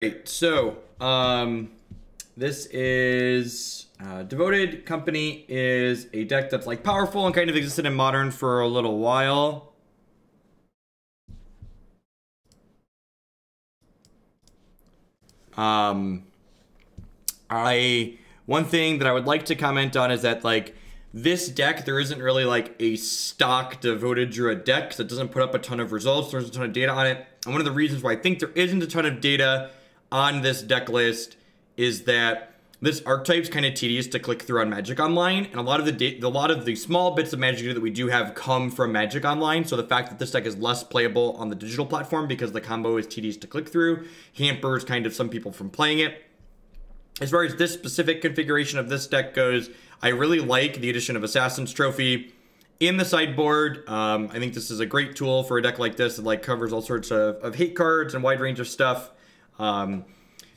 Great. So, this is Devoted Company is a deck that's like powerful and kind of existed in Modern for a little while. One thing that I would like to comment on is that like this deck, there isn't really like a stock Devoted Druid deck because it doesn't put up a ton of results. There's a ton of data on it. And one of the reasons why I think there isn't a ton of data on this deck list is that this archetype's kind of tedious to click through on Magic Online, and a lot of the small bits of Magic data that we do have come from Magic Online. So the fact that this deck is less playable on the digital platform because the combo is tedious to click through hampers kind of some people from playing it. As far as this specific configuration of this deck goes, I really like the addition of Assassin's Trophy in the sideboard. I think this is a great tool for a deck like this that like covers all sorts of hate cards and wide range of stuff.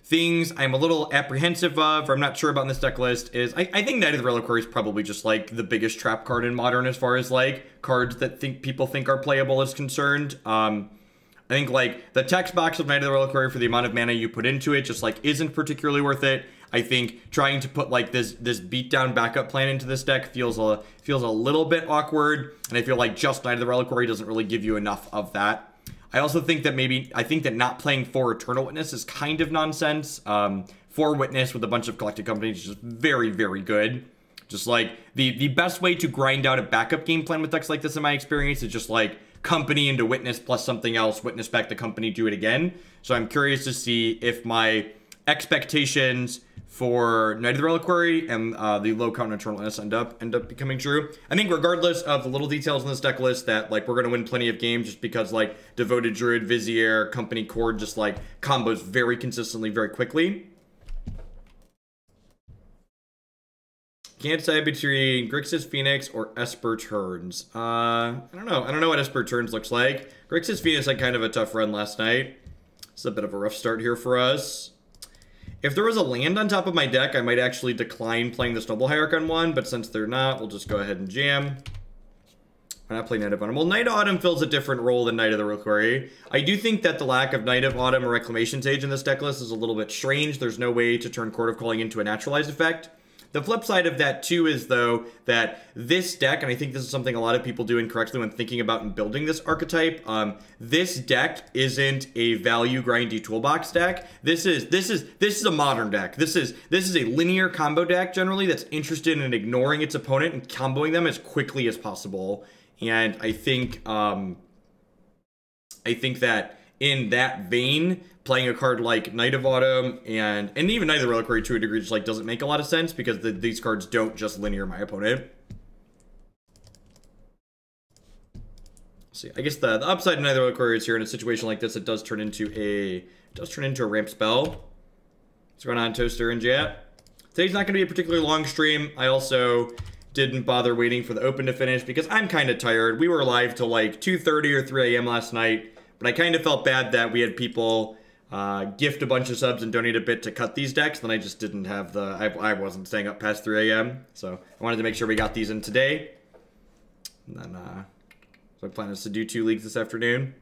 Things I'm a little apprehensive of, or I'm not sure about in this deck list, is I think Knight of the Reliquary is probably just like the biggest trap card in Modern as far as like cards that people think are playable is concerned. I think like the text box of Knight of the Reliquary for the amount of mana you put into it just like isn't particularly worth it. I think trying to put like this beatdown backup plan into this deck feels a little bit awkward, and I feel like just Knight of the Reliquary doesn't really give you enough of that. I also think that not playing 4 Eternal Witness is kind of nonsense. 4 Witness with a bunch of collected companies is just very, very good. Just like the best way to grind out a backup game plan with decks like this in my experience is just like company into Witness plus something else, Witness back to company, do it again. So I'm curious to see if my expectations for Knight of the Reliquary and the low count Eternal Witness end up becoming true. I think regardless of the little details in this deck list that like we're going to win plenty of games just because like Devoted Druid, Vizier, Company Chord just like combos very consistently, very quickly. Can't decide between Grixis Phoenix or Esper Turns. I don't know what Esper Turns looks like. Grixis Phoenix had kind of a tough run last night. It's a bit of a rough start here for us. If there was a land on top of my deck, I might actually decline playing this Noble Hierarch on one, but since they're not, we'll just go ahead and jam. Why not play Knight of Autumn? Well, Knight of Autumn fills a different role than Knight of the Reliquary. I do think that the lack of Knight of Autumn or Reclamation Sage in this deck list is a little bit strange. There's no way to turn Chord of Calling into a naturalized effect. The flip side of that, too, is, though, that this deck, and I think this is something a lot of people do incorrectly when thinking about and building this archetype, this deck isn't a value grindy toolbox deck. This is a modern deck. This is a linear combo deck, generally, that's interested in ignoring its opponent and comboing them as quickly as possible. And I think that in that vein, playing a card like Knight of Autumn and even Knight of the Reliquary to a degree just like doesn't make a lot of sense because these cards don't just linear my opponent. See, I guess the upside of Knight of the Reliquary is here in a situation like this, it does turn into a ramp spell. What's going on, Toaster and Jet? Today's not going to be a particularly long stream. I also didn't bother waiting for the open to finish because I'm kind of tired. We were live till like 2:30 or 3 a.m. last night, but I kind of felt bad that we had people gift a bunch of subs and donate a bit to cut these decks. Then I just didn't have I wasn't staying up past 3 a.m. So I wanted to make sure we got these in today. And then, so my plan is to do 2 leagues this afternoon.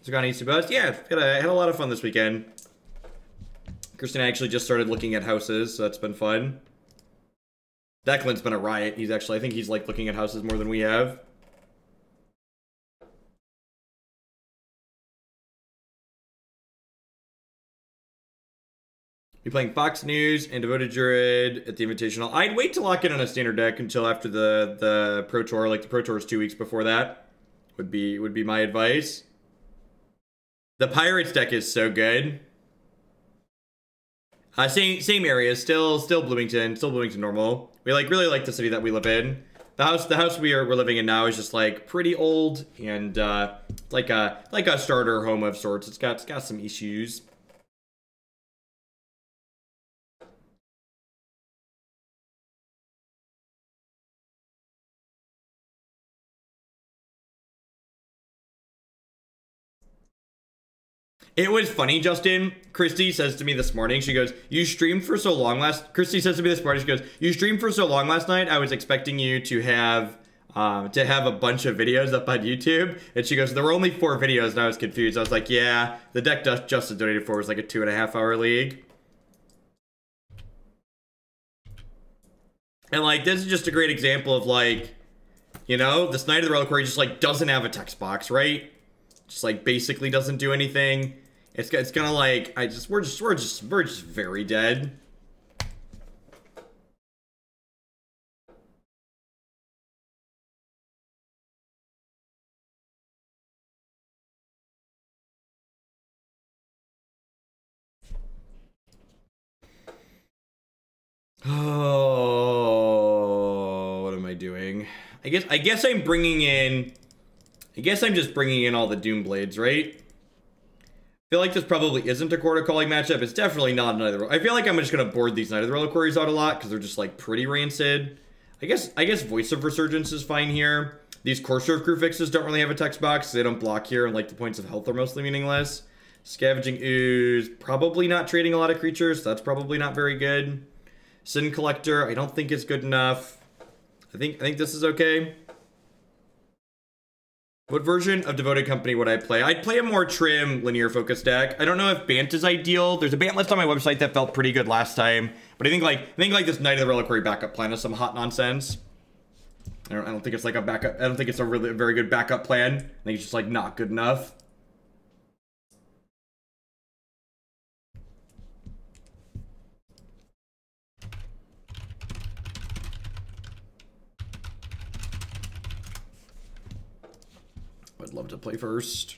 So got East Buzz. Yeah, I had a lot of fun this weekend. Kristen actually just started looking at houses, so that's been fun. Declan's been a riot. I think he's like looking at houses more than we have. Be playing Fox News and Devoted Druid at the Invitational. I'd wait to lock in on a standard deck until after the Pro Tour. Like the Pro Tour is 2 weeks before that. Would be my advice. The Pirates deck is so good. Same area, still Bloomington normal. We really like the city that we live in. The house we're living in now is just like pretty old and like a starter home of sorts. It's got some issues. It was funny, Justin. Christy says to me this morning, she goes, you streamed for so long Christy says to me this morning, she goes, you streamed for so long last night, I was expecting you to have to have a bunch of videos up on YouTube. And she goes, there were only 4 videos, and I was confused. I was like, yeah, the deck Justin donated for was like a 2.5-hour league. And like, this is just a great example of like, you know, this Knight of the Reliquary just like doesn't have a text box, right? Just like basically doesn't do anything. It's gonna like, we're just very dead. Oh, what am I doing? I guess I'm bringing in, I guess I'm just bringing in all the Doom Blades, right? I feel like this probably isn't a Chord of Calling matchup. It's definitely not a Knight of the I feel like I'm just gonna board these Knight of the Reliquaries out a lot because they're just like pretty rancid. I guess Voice of Resurgence is fine here. These Courser of Kruphixes don't really have a text box. They don't block here, and like the points of health are mostly meaningless. Scavenging Ooze, probably not trading a lot of creatures. So that's probably not very good. Sin Collector, I don't think it's good enough. I think this is okay. What version of Devoted Company would I play? I'd play a more trim, linear focus deck. I don't know if Bant is ideal. There's a Bant list on my website that felt pretty good last time, but I think like this Knight of the Reliquary backup plan is some hot nonsense. I don't think it's like a backup. I don't think it's a very good backup plan. I think it's just like not good enough. I'd love to play first.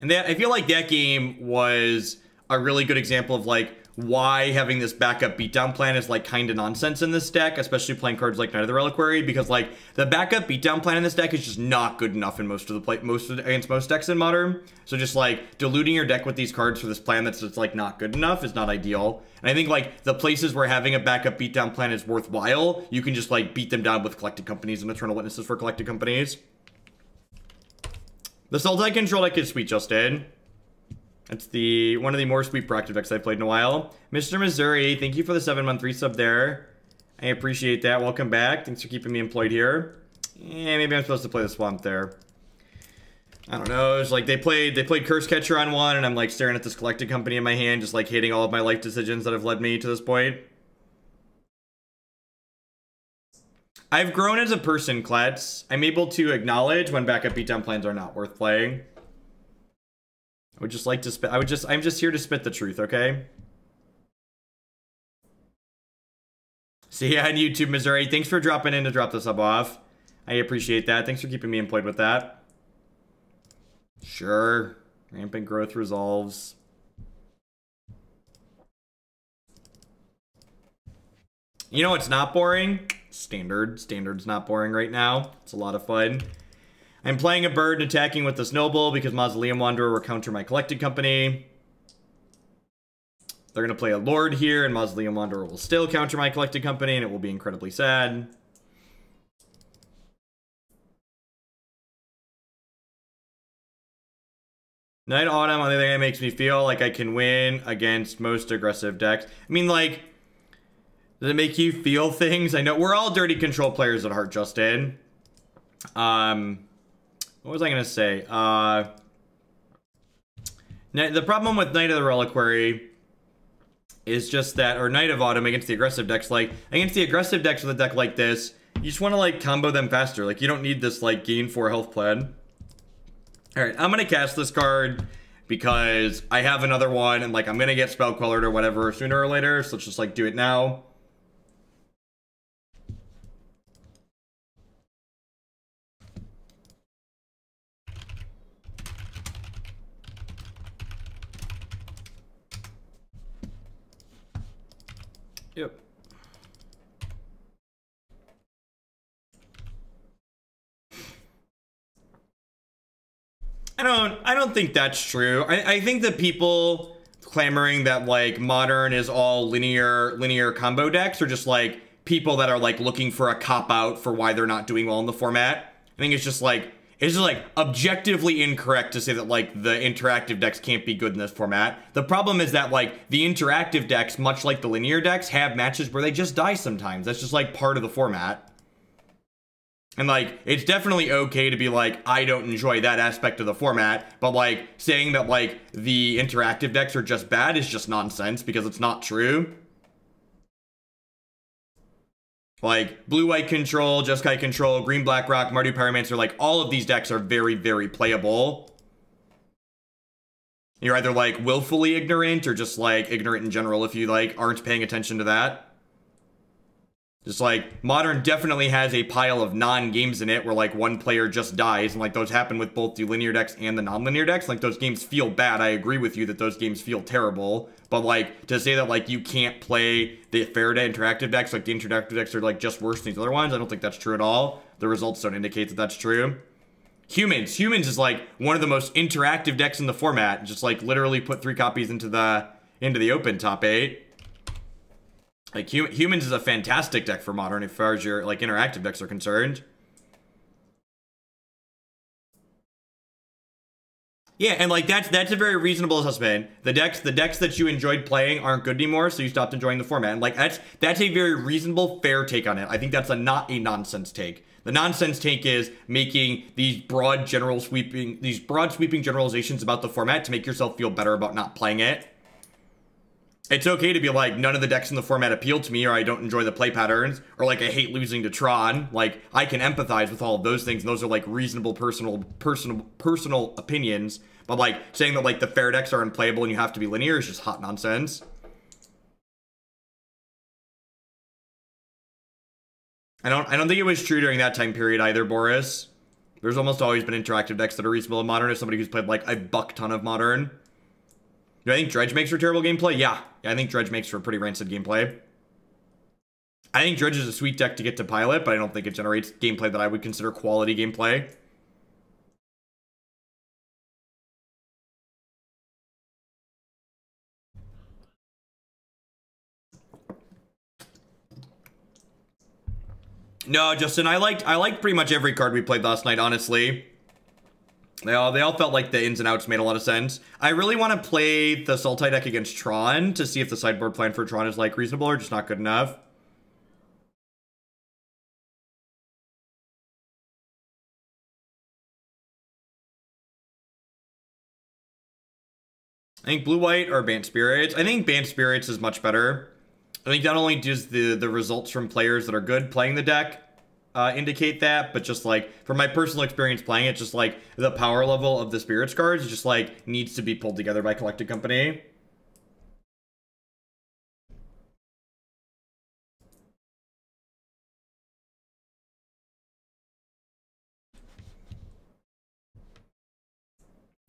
And that, I feel like that game was a really good example of like why having this backup beatdown plan is like kind of nonsense in this deck, especially playing cards like Knight of the Reliquary, because like the backup beatdown plan in this deck is just not good enough in against most decks in Modern. So just like diluting your deck with these cards for this plan that's just like not good enough is not ideal. And I think like the places where having a backup beatdown plan is worthwhile, you can just like beat them down with Collected Companies and Eternal Witnesses for Collected Companies. The Sultai control deck is sweet, Justin. It's one of the more sweet proactive decks I've played in a while. Mr. Missouri, thank you for the 7-month resub there. I appreciate that. Welcome back. Thanks for keeping me employed here. Yeah, maybe I'm supposed to play the Swamp there. I don't know. It's like they played Curse Catcher on one, and I'm like staring at this Collected Company in my hand, just like hating all of my life decisions that have led me to this point. I've grown as a person, Klets. I'm able to acknowledge when backup beatdown plans are not worth playing. I would just like to spit. I'm just here to spit the truth, okay? See ya on YouTube, Missouri. Thanks for dropping in to drop the sub off. I appreciate that. Thanks for keeping me employed with that. Sure. Rampant growth resolves. You know what's not boring? Standard. Standard's not boring right now. It's a lot of fun. I'm playing a bird and attacking with this Noble because Mausoleum Wanderer will counter my Collected Company. They're going to play a Lord here, and Mausoleum Wanderer will still counter my Collected Company, and it will be incredibly sad. Night Autumn, on the other hand, makes me feel like I can win against most aggressive decks. I mean, like, does it make you feel things? I know we're all dirty control players at heart, Justin. What was I going to say? The problem with Knight of the Reliquary is just that, or Knight of Autumn against the aggressive decks, like, against the aggressive decks with a deck like this, you just want to, like, combo them faster. Like, you don't need this, like, gain 4 health plan. Alright, I'm going to cast this card because I have another one, and, like, I'm going to get Spell Quellered or whatever sooner or later, so let's just, like, do it now. Yep. I don't think that's true. I think that people clamoring that like Modern is all linear combo decks are just like people that are like looking for a cop out for why they're not doing well in the format. I think it's just like objectively incorrect to say that like the interactive decks can't be good in this format. The problem is that like the interactive decks, much like the linear decks, have matches where they just die sometimes. That's just like part of the format. And, like, it's definitely okay to be like, I don't enjoy that aspect of the format, but, like, saying that, like, the interactive decks are just bad is just nonsense, because it's not true. Like, blue-white control, Jeskai control, green-black rock, Mardu Pyromancer, like, all of these decks are very, very playable. You're either, like, willfully ignorant, or just, like, ignorant in general if you, like, aren't paying attention to that. Just like, Modern definitely has a pile of non-games in it where, like, one player just dies, and, like, those happen with both the linear decks and the non-linear decks. Like, those games feel bad. I agree with you that those games feel terrible. But, like, to say that, like, you can't play the Faraday interactive decks, like, the interactive decks are, like, just worse than these other ones, I don't think that's true at all. The results don't indicate that that's true. Humans is, like, one of the most interactive decks in the format. Just, like, literally put 3 copies into the open top 8. Like, Humans is a fantastic deck for Modern as far as your, like, interactive decks are concerned. Yeah, and, like, that's a very reasonable assessment. The decks that you enjoyed playing aren't good anymore, so you stopped enjoying the format. And, like, that's a very reasonable, fair take on it. I think that's not a nonsense take. The nonsense take is making these broad sweeping generalizations about the format to make yourself feel better about not playing it. It's okay to be like, none of the decks in the format appeal to me, or I don't enjoy the play patterns, or, like, I hate losing to Tron. Like, I can empathize with all of those things, and those are, like, reasonable personal opinions. But, like, saying that, like, the fair decks are unplayable and you have to be linear is just hot nonsense. I don't think it was true during that time period either, Boris. There's almost always been interactive decks that are reasonable in Modern as somebody who's played, like, a buck ton of Modern. Do I think Dredge makes for terrible gameplay? Yeah, I think Dredge makes for pretty rancid gameplay. I think Dredge is a sweet deck to get to pilot, but I don't think it generates gameplay that I would consider quality gameplay. No, Justin, I liked pretty much every card we played last night, honestly. They all felt like the ins and outs made a lot of sense. I really want to play the Sultai deck against Tron to see if the sideboard plan for Tron is, like, reasonable or just not good enough. I think Blue-White or Bant Spirits. I think Bant Spirits is much better. I think not only does the results from players that are good playing the deck indicate that, but just, like, from my personal experience playing it, just, like, the power level of the Spirits cards just, like, needs to be pulled together by Collected Company.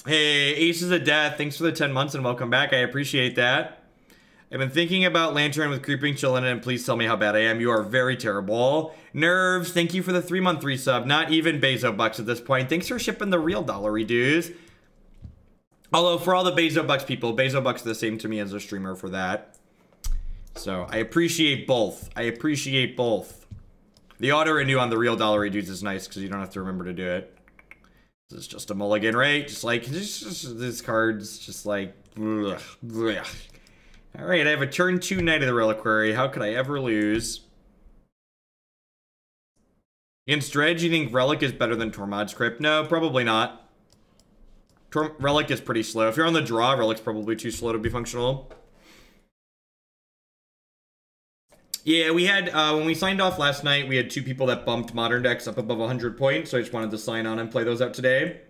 Hey, Aces of Death, thanks for the 10 months and welcome back. I appreciate that. I've been thinking about Lantern with Creeping Chill in it, and please tell me how bad I am. You are very terrible. Nerves, thank you for the 3-month resub. Not even Bezo Bucks at this point. Thanks for shipping the real dollary dues. Although, for all the Bezo Bucks people, Bezo Bucks are the same to me as a streamer for that. So, I appreciate both. I appreciate both. The auto-renew on the real dollary dudes is nice, because you don't have to remember to do it. This is just a mulligan, right? Just like, this card's just like, blech, blech. Alright, I have a turn 2 Knight of the Reliquary. How could I ever lose? Against Dredge, you think Relic is better than Tormod's Crypt? No, probably not. Relic is pretty slow. If you're on the draw, Relic's probably too slow to be functional. Yeah, we had, when we signed off last night, we had 2 people that bumped Modern decks up above 100 points, so I just wanted to sign on and play those out today.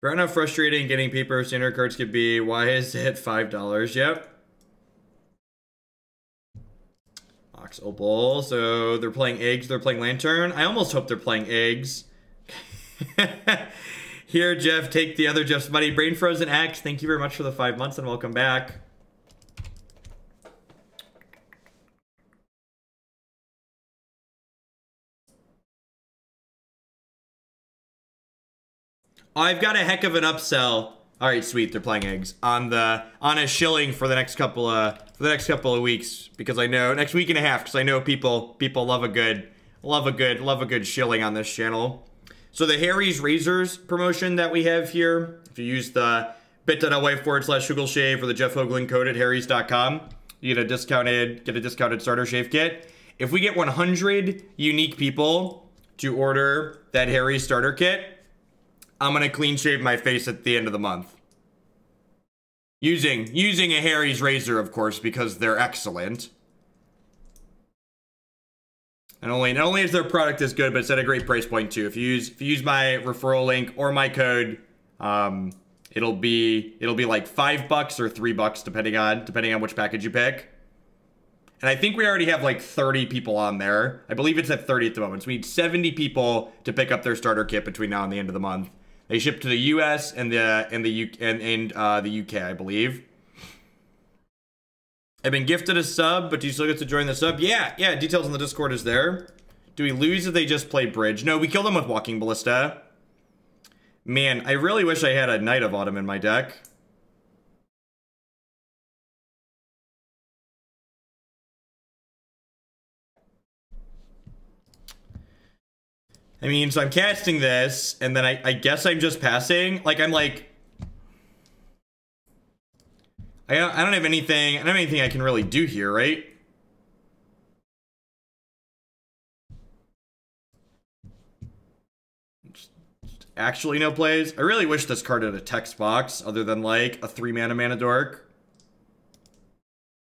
Right now, frustrating getting paper standard cards could be. Why is it $5? Yep. Ox Opal. So they're playing eggs. They're playing Lantern. I almost hope they're playing eggs. Here, Jeff. Take the other Jeff's money. Brain Frozen Axe. Thank you very much for the 5 months and welcome back. I've got a heck of an upsell. All right, sweet. They're playing eggs on a shilling for the next couple of weeks, because I know next week and a half, because I know people love a good shilling on this channel. So the Harry's Razors promotion that we have here, if you use the bit.ly/Google Shave or the Jeff Hoagland code at harrys.com, you get a discounted starter shave kit. If we get 100 unique people to order that Harry's starter kit, I'm gonna clean shave my face at the end of the month. Using a Harry's razor, of course, because they're excellent. And not only is their product is good, but it's at a great price point too. If you use my referral link or my code, it'll be like $5 or $3 depending on which package you pick. And I think we already have like 30 people on there. I believe it's at 30 at the moment. So we need 70 people to pick up their starter kit between now and the end of the month. They ship to the US and the UK, I believe. I've been gifted a sub, but do you still get to join the sub? Yeah, details on the Discord is there. Do we lose if they just play bridge? No, we kill them with Walking Ballista. Man, I really wish I had a Knight of Autumn in my deck. I mean, so I'm casting this, and then I guess I'm just passing. Like, I'm like... I don't have anything I can really do here, right? Just actually no plays. I really wish this card had a text box, other than, like, a 3-mana dork.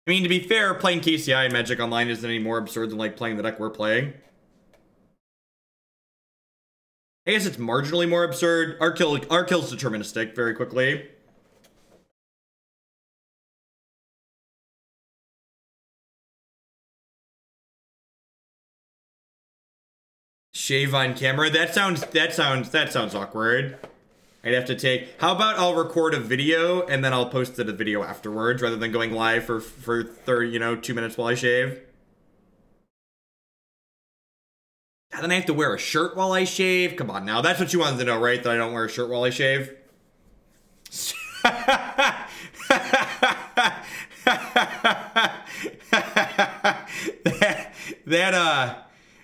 I mean, to be fair, playing KCI and Magic Online isn't any more absurd than, like, playing the deck we're playing. I guess it's marginally more absurd. Our kill's deterministic very quickly. Shave on camera. That sounds awkward. I'd have to take. How about I'll record a video and then I'll post the video afterwards rather than going live for 30, 2 minutes while I shave. And then I have to wear a shirt while I shave. Come on now. That's what you wanted to know, right? That I don't wear a shirt while I shave?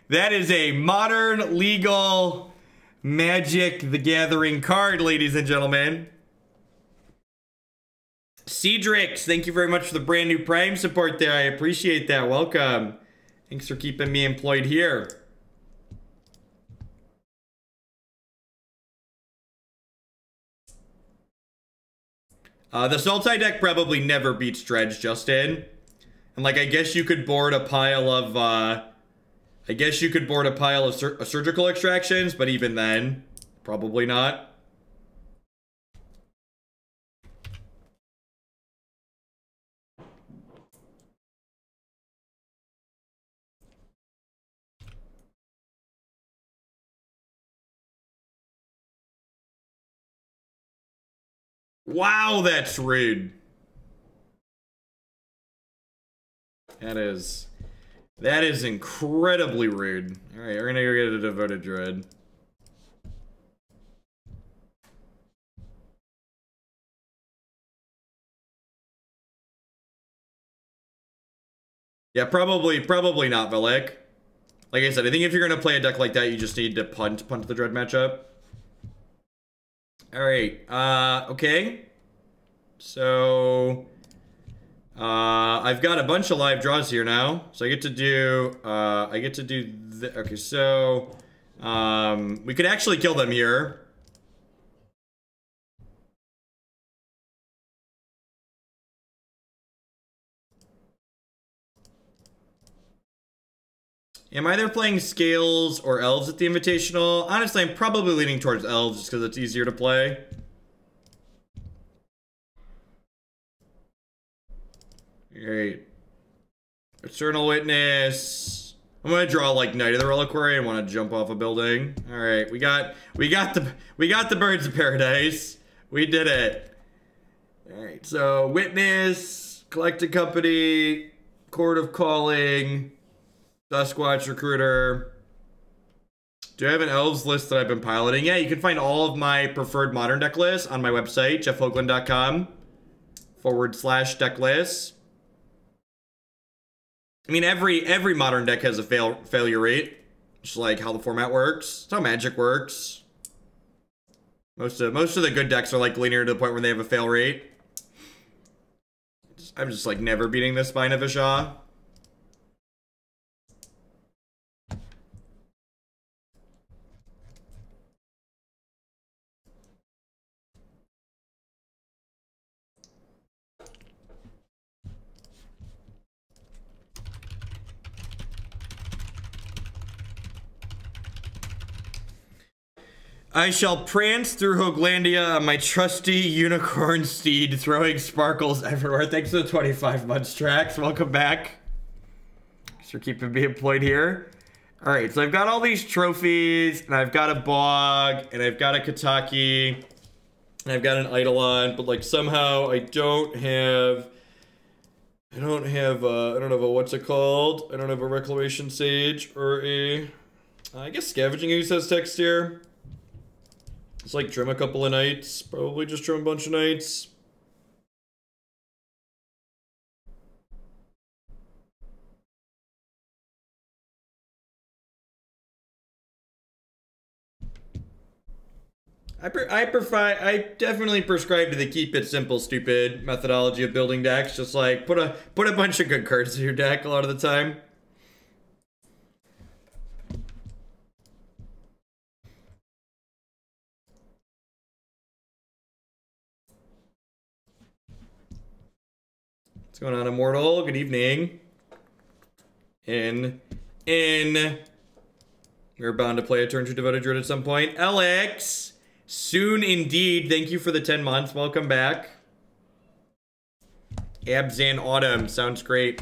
That is a modern, legal Magic the Gathering card, ladies and gentlemen. Cedrix, thank you very much for the brand new Prime support there. I appreciate that. Welcome. Thanks for keeping me employed here. The Sultai deck probably never beats Dredge, Justin. And, like, I guess you could board a pile of, surgical extractions, but even then, probably not. Wow, that's rude. That is incredibly rude. Alright, we're gonna go get a Devoted Druid. Yeah, probably not, Velik. Like I said, I think if you're gonna play a deck like that, you just need to punt the Dread matchup. Alright, okay. So, I've got a bunch of live draws here now. So I get to do, okay, so, we could actually kill them here. Am I either playing Scales or Elves at the Invitational? Honestly, I'm probably leaning towards Elves just because it's easier to play. Alright. Eternal Witness. I'm gonna draw like Knight of the Reliquary and want to jump off a building. Alright, we got the Birds of Paradise. We did it. Alright, so Witness, Collected Company, Chord of Calling, Duskwatch Recruiter. Do I have an Elves list that I've been piloting? Yeah, you can find all of my preferred modern deck lists on my website, jeffhoagland.com/deck lists. I mean, every modern deck has a failure rate. Just like how the format works. It's how Magic works. Most of the good decks are like linear to the point where they have a fail rate. I'm just like never beating the Spine of Isha. I shall prance through Hoaglandia on my trusty unicorn steed, throwing sparkles everywhere. Thanks for the 25 months, Trax. Welcome back. Thanks for keeping me employed here. All right, so I've got all these trophies, and I've got a Bog, and I've got a Kataki, and I've got an Eidolon, but like somehow I don't have a what's it called? I don't have a Reclamation Sage or a, I guess Scavenging Ooze has text here. It's like trim a couple of nights. Probably just trim a bunch of nights. I definitely prescribe to the keep it simple, stupid methodology of building decks. Just like put a bunch of good cards in your deck a lot of the time. What's going on, Immortal? Good evening. We're bound to play a turn to Devoted Druid at some point. Alex! Soon indeed. Thank you for the 10 months. Welcome back. Abzan Autumn. Sounds great.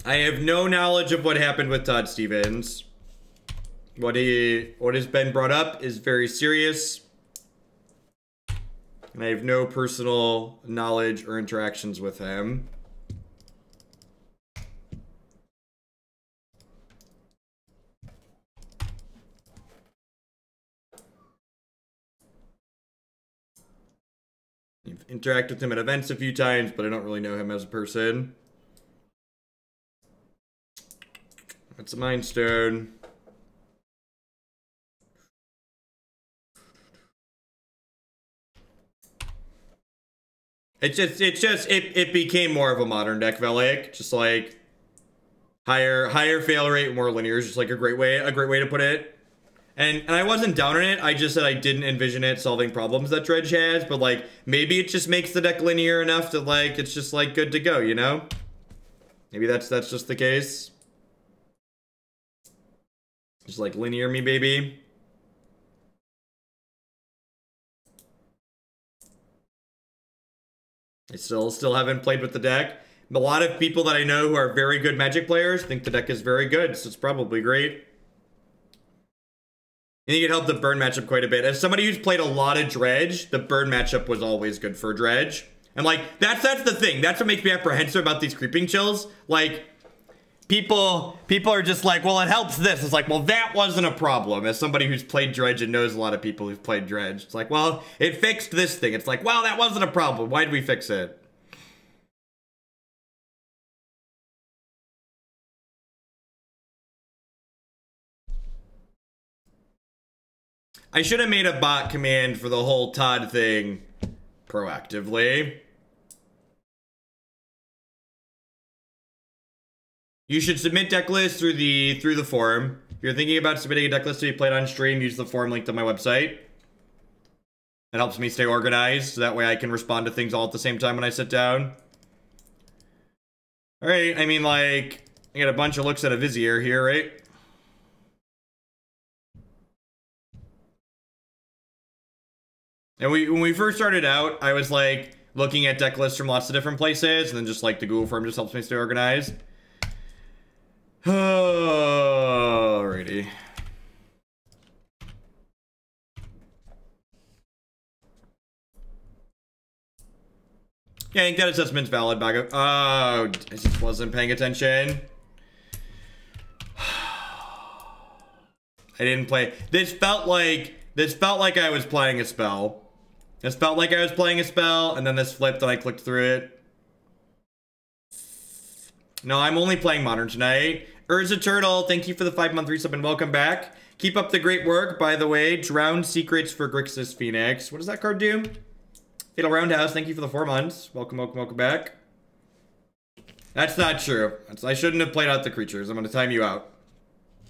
I have no knowledge of what happened with Todd Stevens. What has been brought up is very serious. And I have no personal knowledge or interactions with him. I've interacted with him at events a few times, but I don't really know him as a person. That's a Mind Stone. It became more of a modern deck, Velik. Just like higher fail rate, more linear is just like a great way to put it. And I wasn't down on it. I just said I didn't envision it solving problems that Dredge has, but like maybe it just makes the deck linear enough that like it's just like good to go, you know? Maybe that's just the case. Just like linear me, baby. I still haven't played with the deck. A lot of people that I know who are very good Magic players think the deck is very good, so it's probably great. I think it helped the burn matchup quite a bit. As somebody who's played a lot of Dredge, the burn matchup was always good for Dredge. And like, that's the thing. That's what makes me apprehensive about these creeping chills. Like, people are just like, well, it helps this. It's like, well, that wasn't a problem. As somebody who's played Dredge and knows a lot of people who've played Dredge, it's like, well, it fixed this thing. It's like, well, that wasn't a problem. Why did we fix it? I should have made a bot command for the whole Todd thing proactively. You should submit deck lists through the forum. If you're thinking about submitting a deck list to be played on stream, use the forum linked on my website. It helps me stay organized, so that way I can respond to things all at the same time when I sit down. Alright, I mean, like, I got a bunch of looks at a Vizier here, right? And when we first started out, I was like looking at deck lists from lots of different places, and then just like the Google form just helps me stay organized. Alrighty. Yeah, I think that assessment's valid, back up. Oh, I just wasn't paying attention. I didn't play. This felt like I was playing a spell. This felt like I was playing a spell, and then this flipped and I clicked through it. No, I'm only playing Modern tonight. Urza Turtle, thank you for the 5-month resub and welcome back. Keep up the great work, by the way. Drowned Secrets for Grixis Phoenix. What does that card do? Fatal Roundhouse, thank you for the 4 months. Welcome, welcome, welcome back. That's not true. I shouldn't have played out the creatures. I'm going to time you out.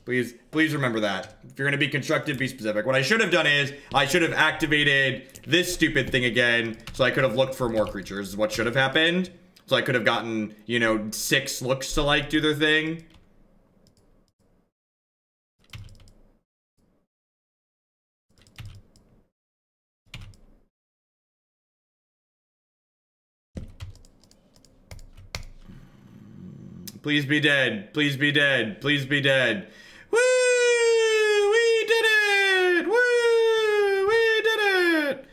Please remember that. If you're going to be constructive, be specific. What I should have done is, I should have activated this stupid thing again, so I could have looked for more creatures, is what should have happened. So I could have gotten, you know, 6 looks to, like, do their thing. Please be dead. Please be dead. Please be dead. Woo! We did it! Woo! We did it!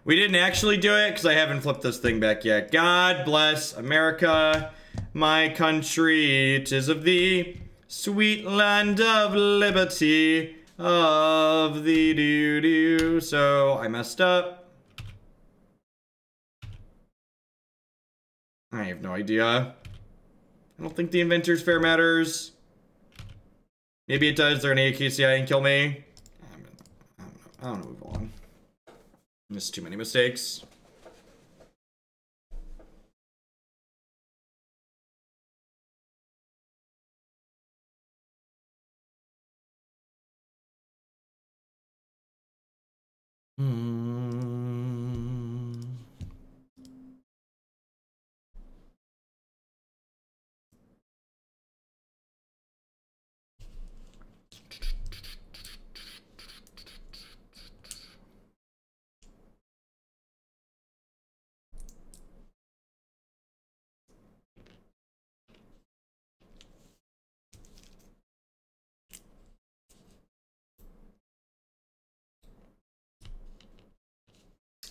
We didn't actually do it because I haven't flipped this thing back yet. God bless America, my country. 'Tis of thee, sweet land of liberty, of the doo-doo. So I messed up. I have no idea. I don't think the Inventor's Fair matters. Maybe it does. They're an AKCI and kill me. I don't know. Move on. Missed too many mistakes.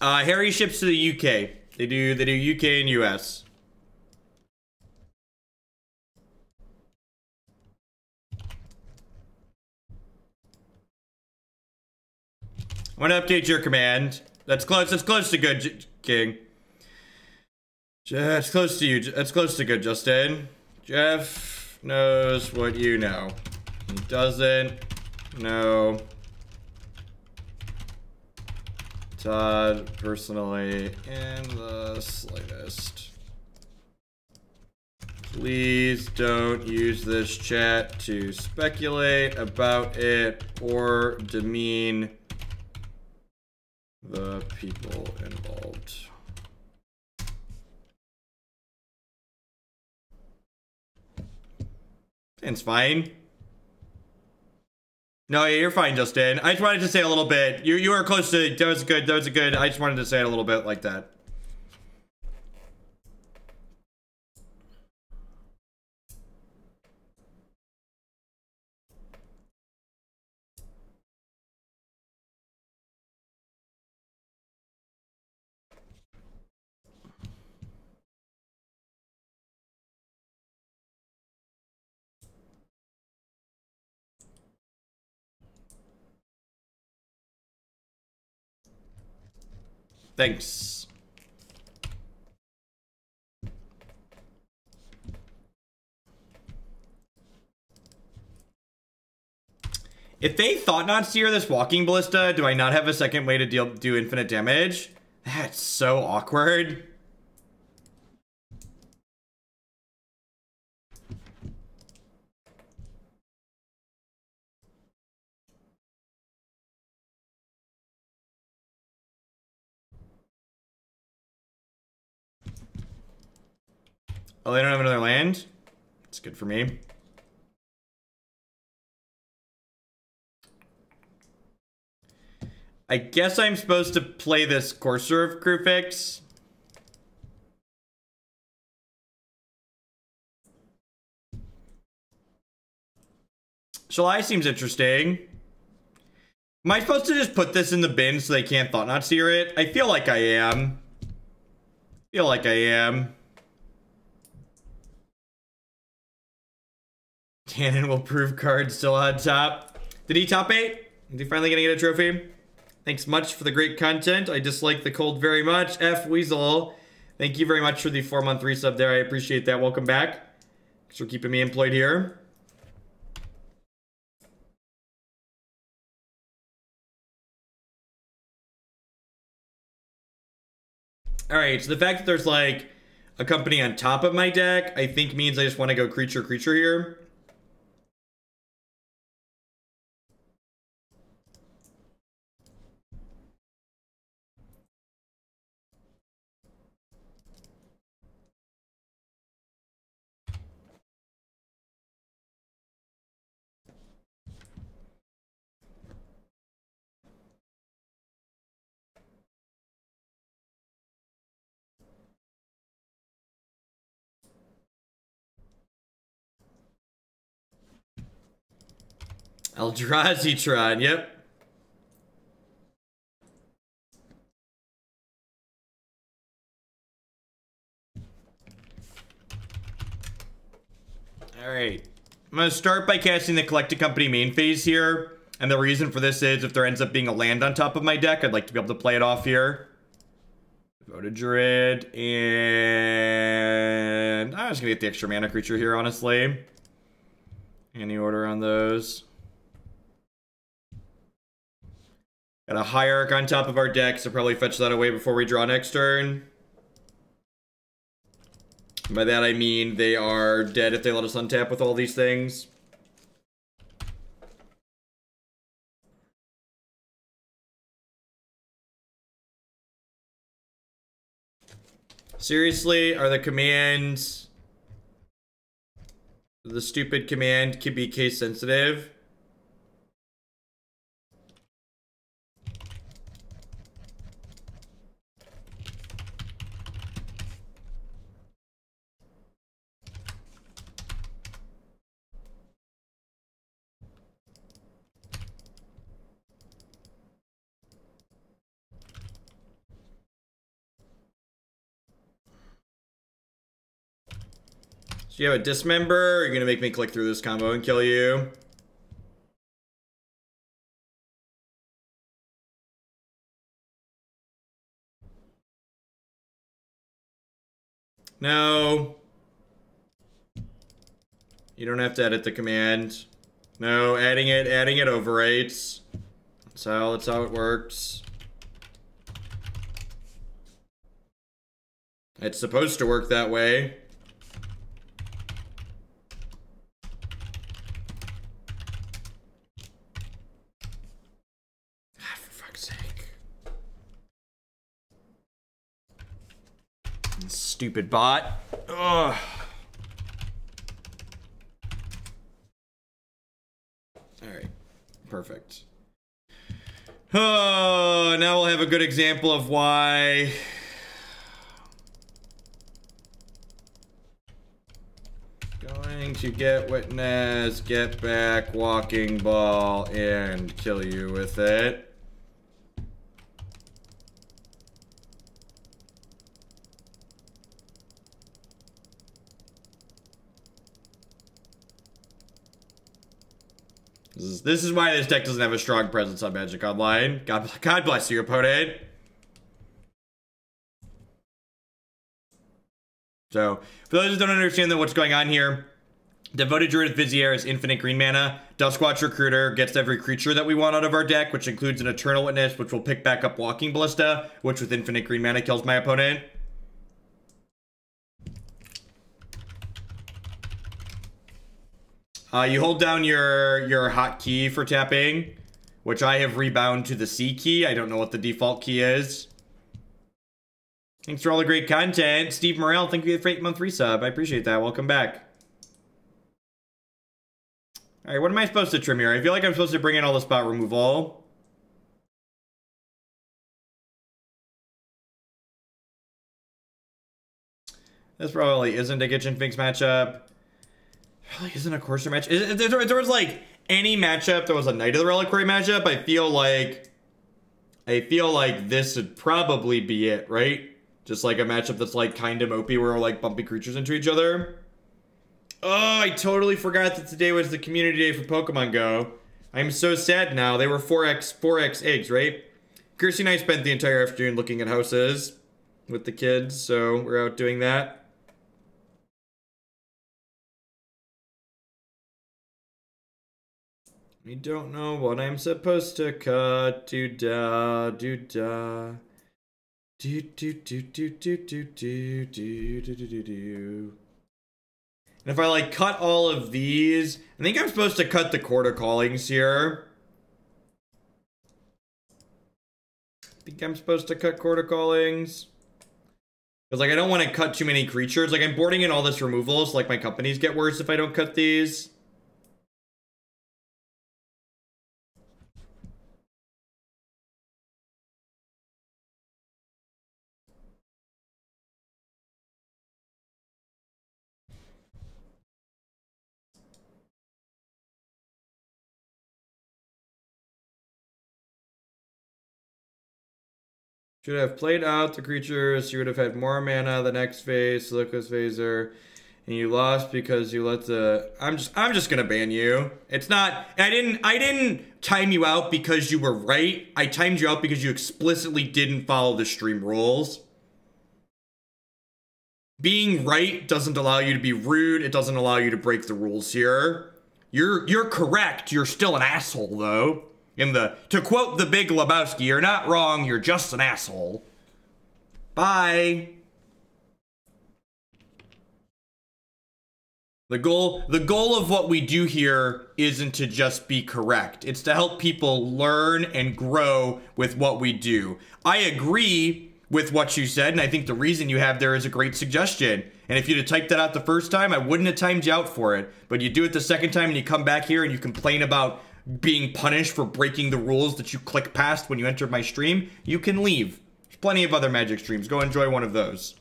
Harry ships to the UK. They do UK and US. I'm gonna update your command. That's close to good, King. That's close to you. That's close to good, Justin. Jeff knows what you know. He doesn't know Todd personally in the slightest. Please don't use this chat to speculate about it or demean the people involved. It's fine. No, yeah, you're fine, Justin. I just wanted to say a little bit. You were close to, that was good, I just wanted to say it a little bit like that. Thanks. If they Thought Not Seer this Walking Ballista, do I not have a second way to do infinite damage? That's so awkward. Oh, they don't have another land? That's good for me. I guess I'm supposed to play this Courser of Kruphix. Shalai seems interesting. Am I supposed to just put this in the bin so they can't Thought Not Seer it? I feel like I am. Cannon will prove card still on top. Did he top 8? Is he finally gonna get a trophy? Thanks much for the great content. I dislike the cold very much. F Weasel. Thank you very much for the 4-month resub there. I appreciate that. Welcome back. Thanks for keeping me employed here. Alright, so the fact that there's like a company on top of my deck, I think means I just want to go creature here. Eldrazi Tron, yep. Alright. I'm going to start by casting the Collected Company main phase here. And the reason for this is if there ends up being a land on top of my deck, I'd like to be able to play it off here. Devoted Druid. And I'm just going to get the extra mana creature here, honestly. Any order on those? Got a Hierarch on top of our deck, so probably fetch that away before we draw next turn. By that I mean they are dead if they let us untap with all these things. Seriously, are the commands... The stupid command can be case sensitive? So you have a Dismember, or you're gonna make me click through this combo and kill you? No. You don't have to edit the command. No, adding it overwrites. That's how it works. It's supposed to work that way. Stupid bot. Ugh. Alright. Perfect. Oh, now we'll have a good example of why. Going to get witness, get back, walking ball, and kill you with it. This is why this deck doesn't have a strong presence on Magic Online. God bless you, opponent. So, for those who don't understand what's going on here, Devoted Druid with Vizier is infinite green mana. Duskwatch Recruiter gets every creature that we want out of our deck, which includes an Eternal Witness, which will pick back up Walking Ballista, which with infinite green mana kills my opponent. You hold down your hotkey for tapping, which I have rebound to the C key. I don't know what the default key is. Thanks for all the great content. Steve Morrell, thank you for the 8-month resub. I appreciate that. Welcome back. Alright, what am I supposed to trim here? I feel like I'm supposed to bring in all the spot removal. This probably isn't a Kitchen Finks matchup. Really isn't a Courser match. If there was like any matchup that was a Knight of the Reliquary matchup, I feel like this would probably be it, right? Just like a matchup that's like kind of mopey where we're like bumping creatures into each other. Oh, I totally forgot that today was the community day for Pokemon Go. I'm so sad now. They were 4x eggs, right? Kirsty and I spent the entire afternoon looking at houses with the kids, so we're out doing that. I don't know what I'm supposed to cut. Do-da, do-da. Do-do-do-do-do-do-do-do-do-do-do. And if I, like, cut all of these, I think I'm supposed to cut the Chord of Callings here. I think I'm supposed to cut Chord of Callings. Because, like, I don't want to cut too many creatures. Like, I'm boarding in all this removal, so, like, my companies get worse if I don't cut these. Should have played out the creatures. You would have had more mana the next phase, Silica's Phaser, and you lost because you let the. I'm just gonna ban you. It's not. I didn't time you out because you were right. I timed you out because you explicitly didn't follow the stream rules. Being right doesn't allow you to be rude. It doesn't allow you to break the rules here. You're correct. You're still an asshole though. To quote the Big Lebowski, you're not wrong, you're just an asshole. Bye. The goal of what we do here isn't to just be correct. It's to help people learn and grow with what we do. I agree with what you said, and I think the reason you have there is a great suggestion. And if you'd have typed that out the first time, I wouldn't have timed you out for it. But you do it the second time and you come back here and you complain about being punished for breaking the rules that you click past when you enter my stream, you can leave. There's plenty of other Magic streams. Go enjoy one of those.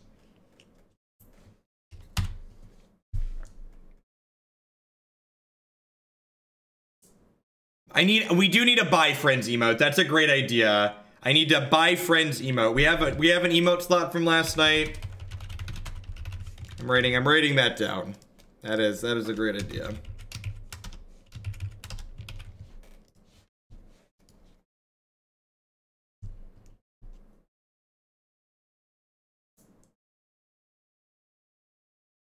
We do need a buy friends emote. That's a great idea. I need to buy friends emote. We have an emote slot from last night. I'm writing that down. That is a great idea.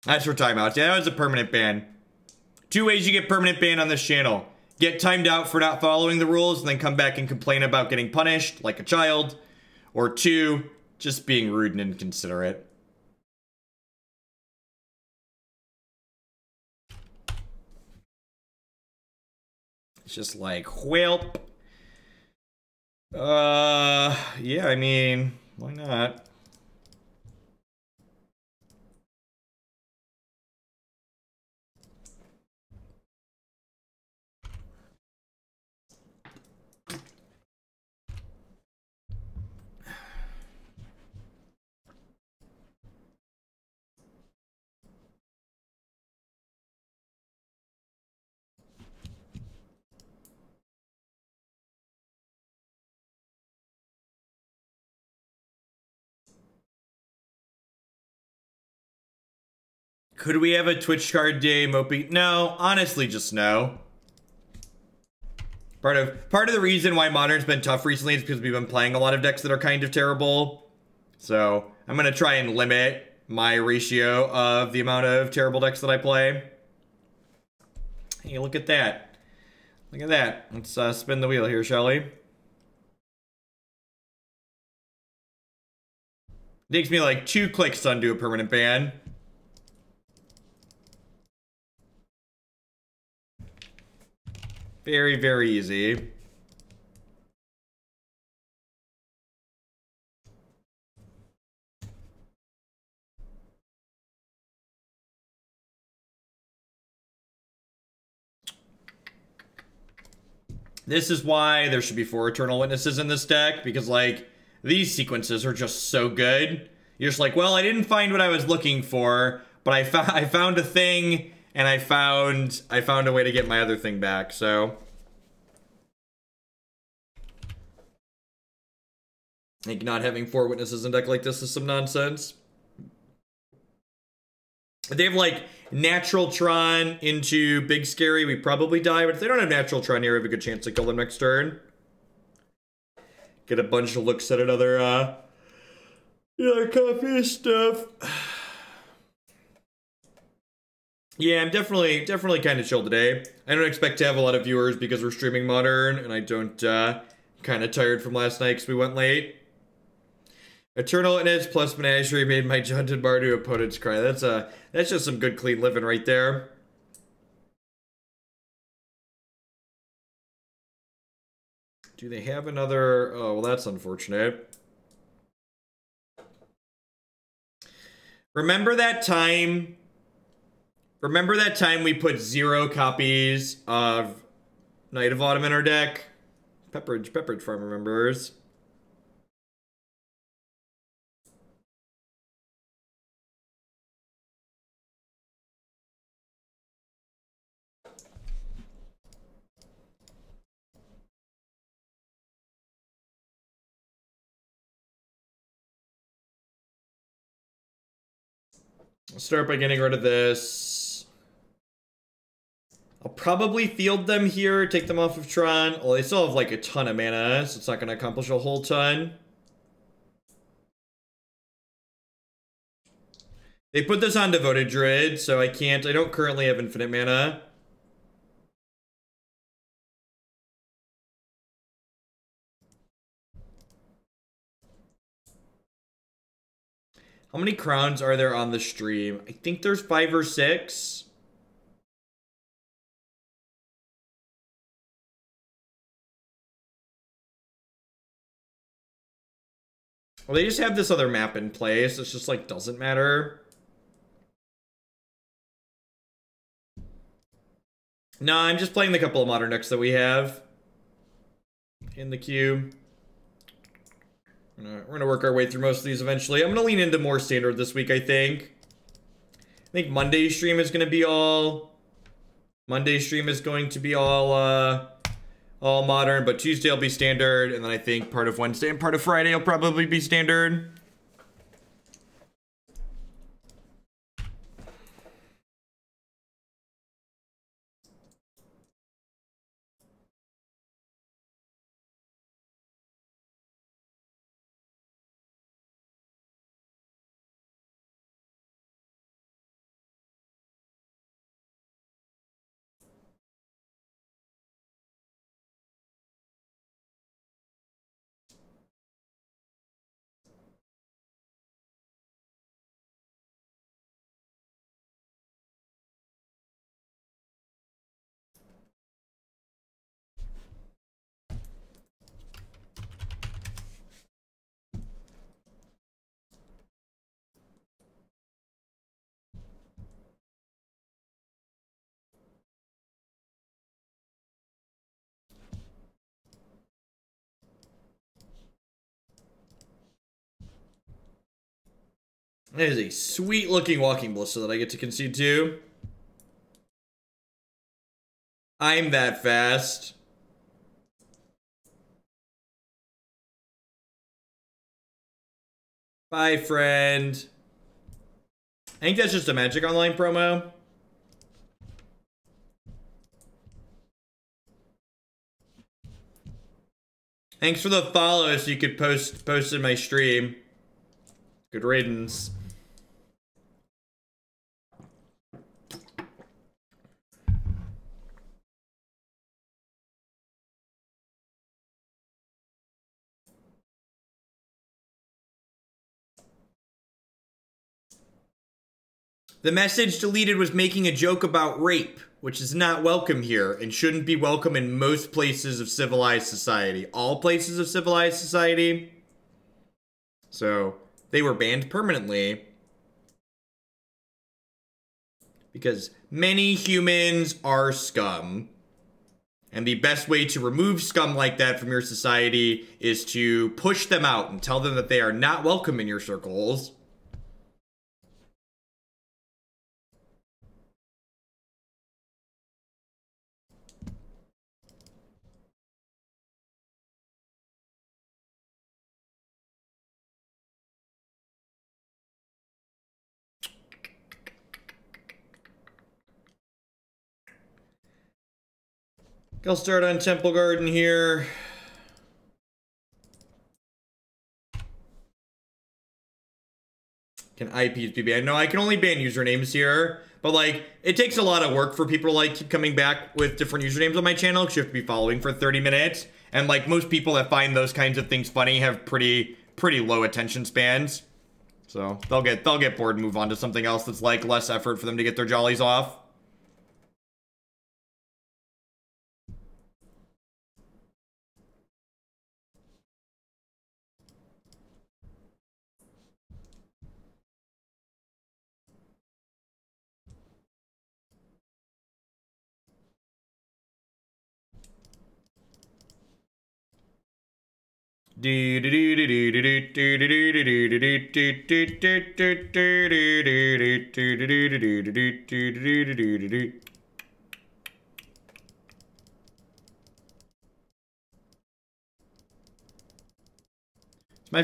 That's for timeouts. Yeah, that was a permanent ban. 2 ways you get permanent ban on this channel. Get timed out for not following the rules and then come back and complain about getting punished like a child. Or 2, just being rude and inconsiderate. It's just like, whelp. Yeah, I mean, why not? Could we have a Twitch card day, Mopey? No, honestly, just no. Part of the reason why Modern's been tough recently is because we've been playing a lot of decks that are kind of terrible. So I'm gonna try and limit my ratio of the amount of terrible decks that I play. Hey, look at that. Look at that. Let's spin the wheel here, shall we? Takes me like 2 clicks to undo a permanent ban. Very, very easy. This is why there should be 4 Eternal Witnesses in this deck, because, like, these sequences are just so good. You're just like, well, I didn't find what I was looking for, but I found a thing, and I found a way to get my other thing back, so. I think not having 4 witnesses in a deck like this is some nonsense. If they have, like, natural Tron into Big Scary, we probably die, but if they don't have natural Tron here, we have a good chance to kill them next turn. get a bunch of looks at another, copy stuff. Yeah, I'm definitely kind of chill today. I don't expect to have a lot of viewers because we're streaming Modern, and I don't, kind of tired from last night because we went late. Eternal Witness plus Menagerie made my Jaunted Mardu opponents cry. That's just some good clean living right there. Do they have another? Oh, well, that's unfortunate. Remember that time we put 0 copies of Knight of Autumn in our deck? Pepperidge Farm remembers. I'll start by getting rid of this. I'll probably field them here, take them off of Tron. Well, they still have like a ton of mana, so it's not going to accomplish a whole ton. They put this on Devoted Druid, so I don't currently have infinite mana. How many crowns are there on the stream? I think there's 5 or 6. Well, they just have this other map in place. It's just like, doesn't matter. No, I'm just playing the couple of modern decks that we have in the queue. We're gonna work our way through most of these eventually. I'm gonna lean into more standard this week, I think. I think Monday's stream is gonna be all... Monday's stream is going to be all modern, but Tuesday will be standard, and then I think part of Wednesday and part of Friday will probably be standard. That is a sweet looking Walking Ballista that I get to concede to. I'm that fast. Bye, friend. I think that's just a Magic Online promo. Thanks for the follow so you could post in my stream. Good riddance. The message deleted was making a joke about rape, which is not welcome here and shouldn't be welcome in most places of civilized society. All places of civilized society. So, they were banned permanently. Because many humans are scum. And the best way to remove scum like that from your society is to push them out and tell them that they are not welcome in your circles. I'll start on Temple Garden here. Can IPs be banned? No, I can only ban usernames here. But, like, it takes a lot of work for people to, like, keep coming back with different usernames on my channel because you have to be following for 30 minutes. And, like, most people that find those kinds of things funny have pretty low attention spans. So, they'll get bored and move on to something else that's, like, less effort for them to get their jollies off. My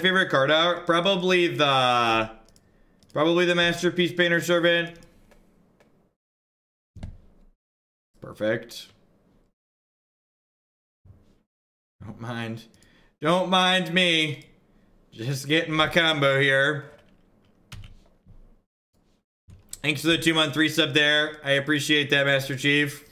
favorite card out, probably the Masterpiece Painter Servant. Perfect. Don't mind me. Just getting my combo here. Thanks for the 2-month resub there. I appreciate that, Master Chief.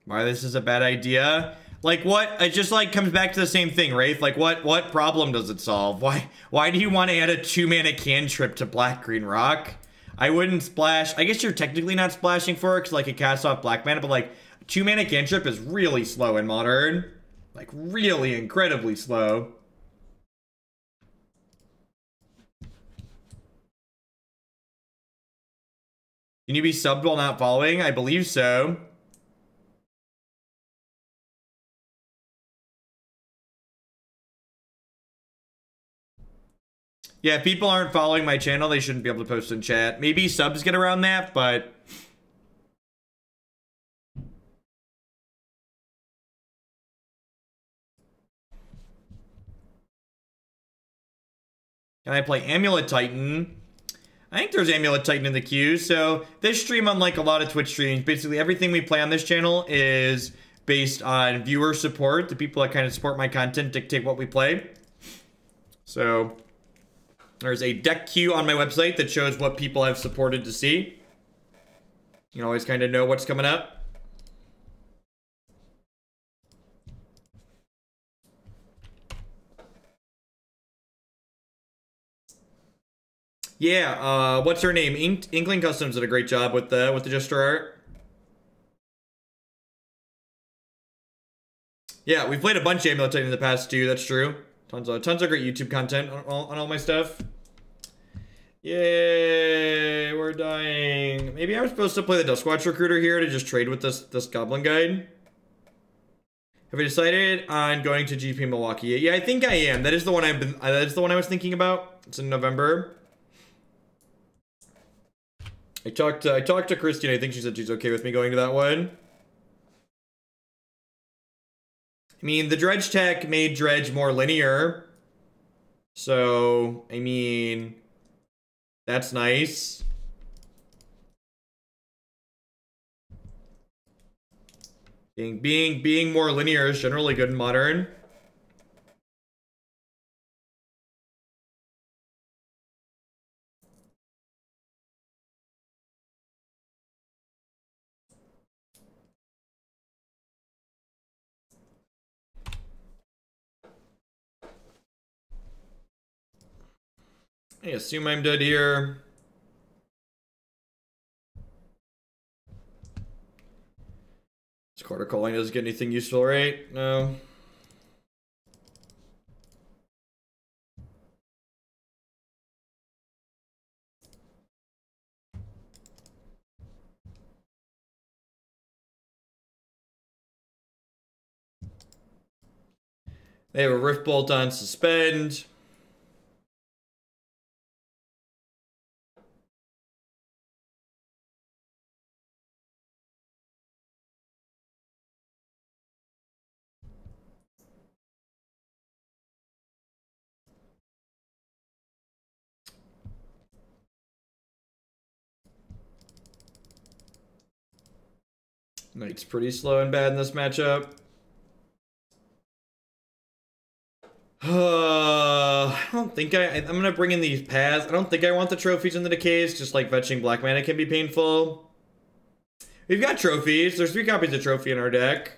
Why this is a bad idea? Like what? It just like comes back to the same thing, right? Like what problem does it solve? Why do you want to add a 2-mana cantrip to black green rock? I wouldn't splash. I guess you're technically not splashing for it because like it casts off black mana, but like 2-mana cantrip is really slow in Modern. Like really incredibly slow. Can you be subbed while not following? I believe so. Yeah, if people aren't following my channel, they shouldn't be able to post in chat. Maybe subs get around that, but... Can I play Amulet Titan? I think there's Amulet Titan in the queue. So this stream, unlike a lot of Twitch streams, basically everything we play on this channel is based on viewer support. The people that kind of support my content dictate what we play. So there's a deck queue on my website that shows what people have supported to see. You can always kind of know what's coming up. Yeah, what's her name? Inkling Customs did a great job with the gesture art. Yeah, we've played a bunch of Amulet Titan in the past too. That's true. Tons of great YouTube content on all my stuff. Yay, we're dying. Maybe I was supposed to play the Duskwatch Recruiter here to just trade with this Goblin Guide. Have I decided on going to GP Milwaukee? Yeah, I think I am. That is the one that is the one I was thinking about. It's in November. I talked to Christine. I think she said she's okay with me going to that one. I mean, the Dredge tech made Dredge more linear. So, I mean, that's nice. Being more linear is generally good in Modern. I assume I'm dead here. This Chord of Calling doesn't get anything useful, right? No. They have a Rift Bolt on Suspend. Knight's pretty slow and bad in this matchup. I don't think I'm gonna bring in these paths. I don't think I want the trophies and the decays, just like fetching black mana can be painful. We've got trophies. There's 3 copies of trophy in our deck.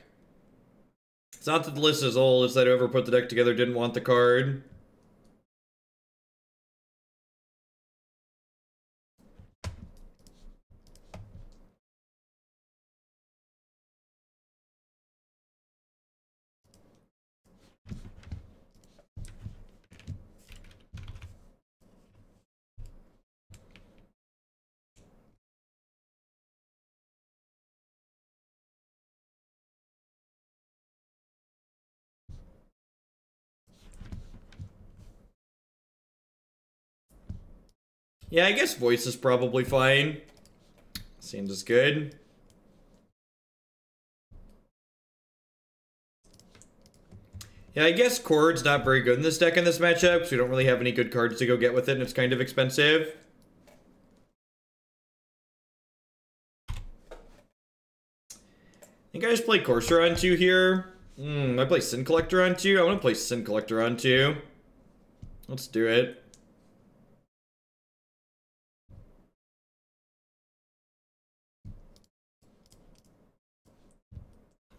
It's not that the list is old, it's that whoever put the deck together didn't want the card. Yeah, I guess voice is probably fine. Seems as good. Yeah, I guess Chord's not very good in this deck in this matchup, so we don't really have any good cards to go get with it, and it's kind of expensive. I think I just play Courser on 2 here. I play Sin Collector on 2. I want to play Sin Collector on 2. Let's do it.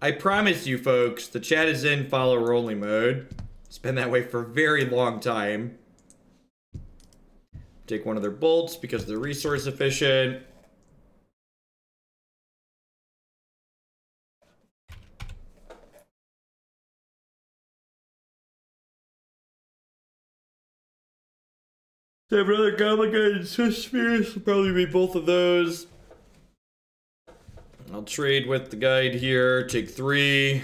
I promise you folks, the chat is in follower only mode. It's been that way for a very long time. Take one of their bolts because they're resource efficient. I have another Goblin Guide and Swift Spears. Will probably be both of those. I'll trade with the guide here. Take 3. I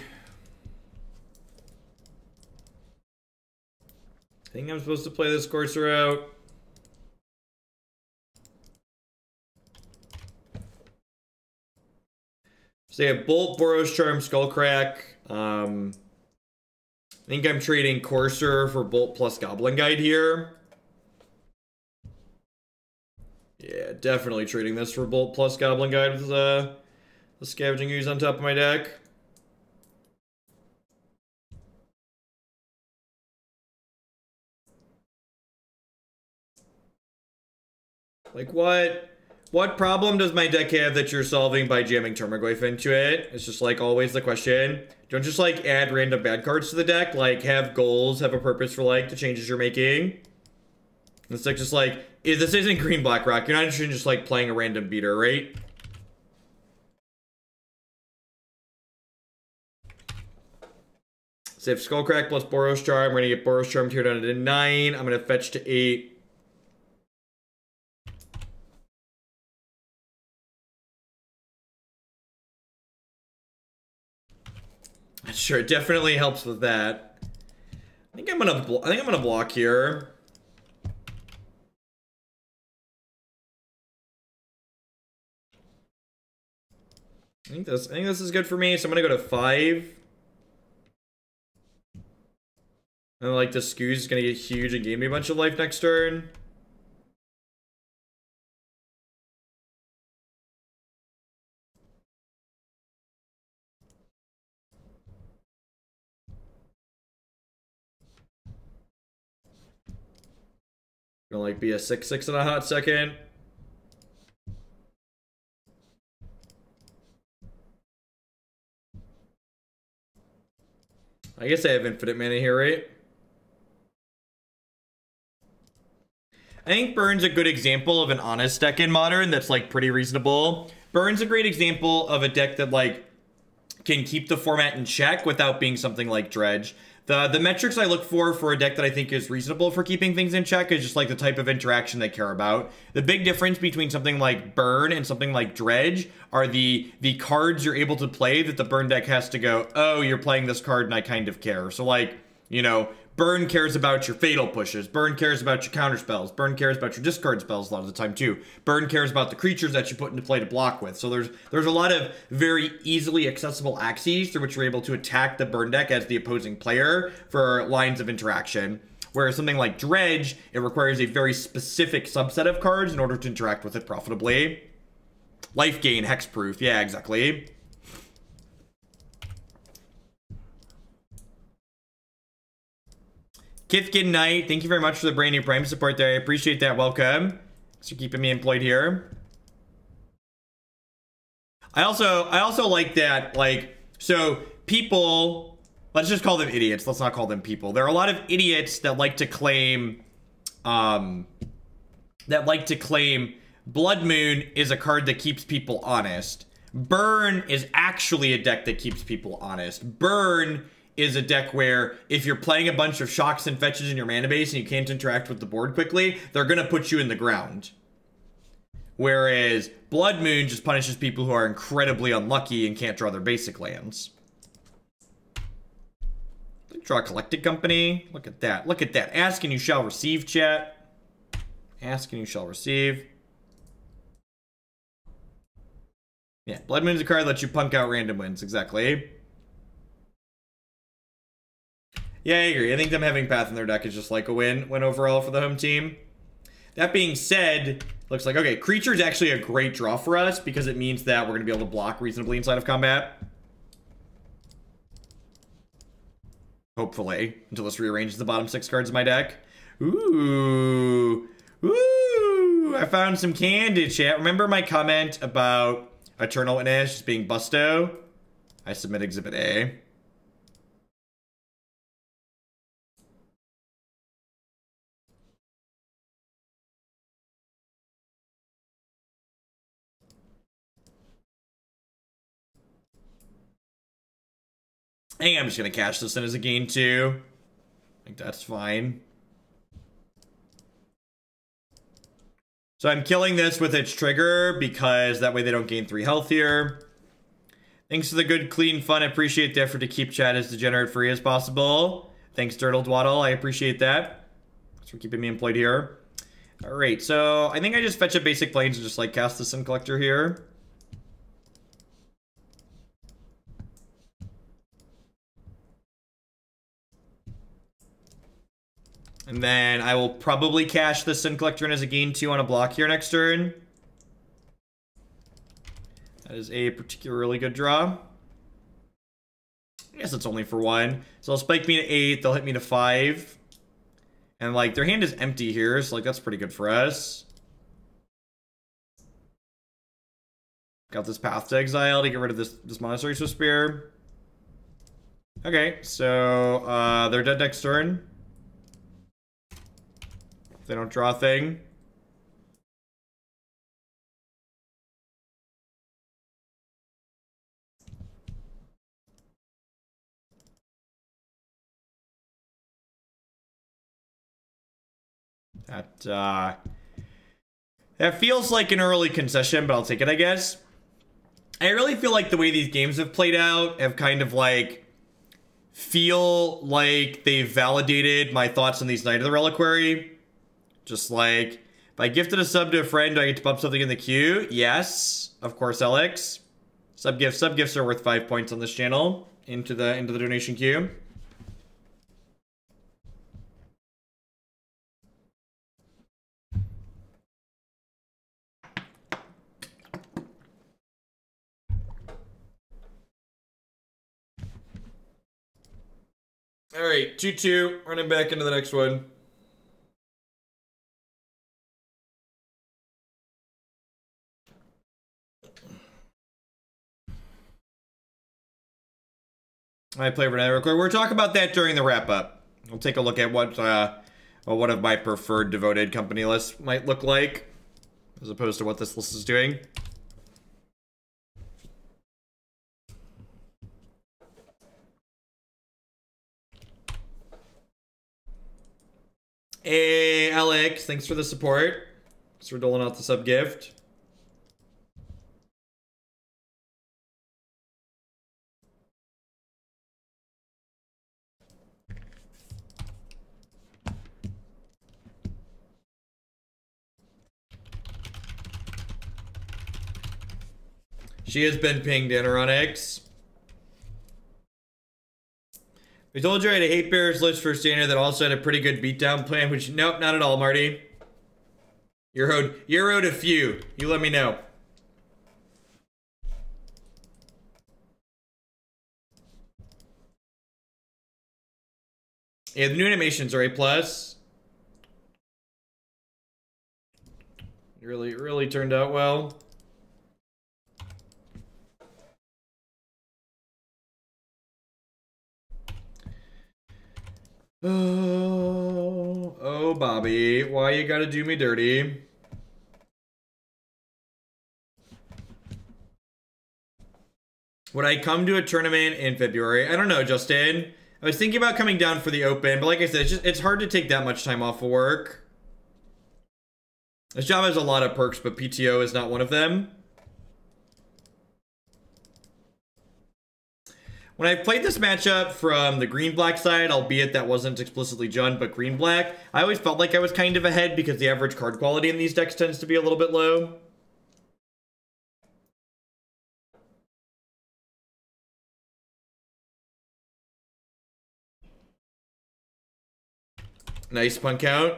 think I'm supposed to play this Courser out. So they have Bolt, Boros Charm, Skullcrack. I think I'm trading Courser for Bolt plus Goblin Guide here. Yeah, definitely trading this for Bolt plus Goblin Guide with the Scavenging Ooze on top of my deck. Like what problem does my deck have that you're solving by jamming Termaglyph into it? It's just like always the question. Don't just like add random bad cards to the deck. Like have goals, have a purpose for like the changes you're making. It's like just like, if this isn't green black rock, you're not interested in just like playing a random beater, right? So if Skullcrack plus Boros Charm, we're gonna get Boros Charm here down to 9. I'm gonna fetch to 8. Sure, it definitely helps with that. I think I'm gonna block here. I think this is good for me, so I'm gonna go to 5. And like the Skooze is gonna get huge and gain me a bunch of life next turn. Gonna like be a 6/6 in a hot second. I guess I have infinite mana here, right? I think Burn's a good example of an honest deck in Modern that's like pretty reasonable. Burn's a great example of a deck that like can keep the format in check without being something like Dredge. The metrics I look for a deck that I think is reasonable for keeping things in check is just like the type of interaction they care about. The big difference between something like Burn and something like Dredge are the cards you're able to play that the Burn deck has to go, oh, you're playing this card and I kind of care. So like, you know, Burn cares about your fatal pushes. Burn cares about your counter spells. Burn cares about your discard spells a lot of the time too. Burn cares about the creatures that you put into play to block with. So there's a lot of very easily accessible axes through which you're able to attack the Burn deck as the opposing player for lines of interaction. Whereas something like Dredge, it requires a very specific subset of cards in order to interact with it profitably. Life gain, hexproof, yeah, exactly. Kithkin Knight, thank you very much for the brand new Prime support there. I appreciate that. Welcome. Thanks for keeping me employed here. I also like that, like, so people, let's just call them idiots. Let's not call them people. There are a lot of idiots that like to claim, Blood Moon is a card that keeps people honest. Burn is actually a deck that keeps people honest. Burn is a deck where if you're playing a bunch of shocks and fetches in your mana base and you can't interact with the board quickly, they're gonna put you in the ground. Whereas Blood Moon just punishes people who are incredibly unlucky and can't draw their basic lands. Draw a Collected Company. Look at that. Look at that. Ask and you shall receive, chat. Ask and you shall receive. Yeah, Blood Moon's a card that lets you punk out random wins. Exactly. Yeah, I agree. I think them having Path in their deck is just like a win overall for the home team. That being said, looks like, okay, Creature's actually a great draw for us because it means that we're going to be able to block reasonably inside of combat. Hopefully, until this rearranges the bottom 6 cards of my deck. Ooh. Ooh. I found some candy, chat. Remember my comment about Eternal Witness just being busto? I submit Exhibit A. I think I'm just going to cash this in as a gain too. I think that's fine. So I'm killing this with its trigger because that way they don't gain 3 health here. Thanks for the good, clean fun. I appreciate the effort to keep chat as degenerate free as possible. Thanks, Turtle Dwaddle. I appreciate that. Thanks for keeping me employed here. Alright, so I think I just fetch a basic planes and just like cast the Sun Collector here. And then I will probably cash the Sun Collector in as a gain 2 on a block here next turn. That is a particularly good draw. I guess it's only for 1. So they'll spike me to 8, they'll hit me to 5. And like their hand is empty here, so like that's pretty good for us. Got this Path to Exile to get rid of this Monastery Swift Spear. Okay, so they're dead next turn. They don't draw a thing. That feels like an early concession, but I'll take it, I guess. I really feel like the way these games have played out have kind of like feel like they've validated my thoughts on these Knight of the Reliquary. Just like, if I gifted a sub to a friend, do I get to bump something in the queue? Yes, of course, Alex. Sub gifts are worth 5 points on this channel into the donation queue. All right, 2-2, running back into the next one. I play Verdant Catacombs. We'll talk about that during the wrap-up. We'll take a look at what one of my preferred Devoted company lists might look like, as opposed to what this list is doing. Hey, Alex, thanks for the support. Thanks for doling out the sub gift. She has been pinged in her on X. We told you I had a Hate Bearers list for Standard that also had a pretty good beatdown plan, which, nope, not at all, Marty. You're owed a few. You let me know. Yeah, the new animations are A+. Really turned out well. Oh, Bobby, why you gotta do me dirty? Would I come to a tournament in February? I don't know, Justin. I was thinking about coming down for the Open, but like I said, it's hard to take that much time off of work. This job has a lot of perks, but PTO is not one of them. When I played this matchup from the green-black side, albeit that wasn't explicitly Jund, but green-black, I always felt like I was kind of ahead because the average card quality in these decks tends to be a little bit low. Nice pun count.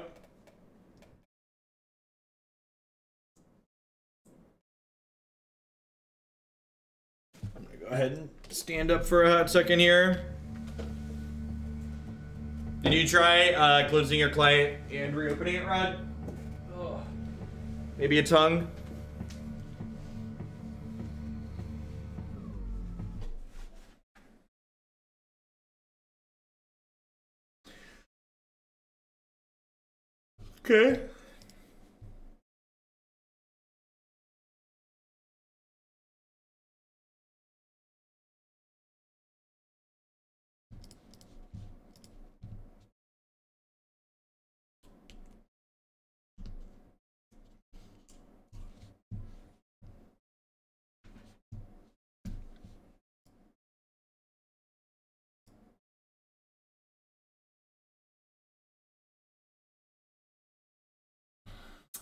I'm gonna go ahead and stand up for a hot second here. Did you try closing your client and reopening it, Rod? Oh. Maybe a tongue? Okay.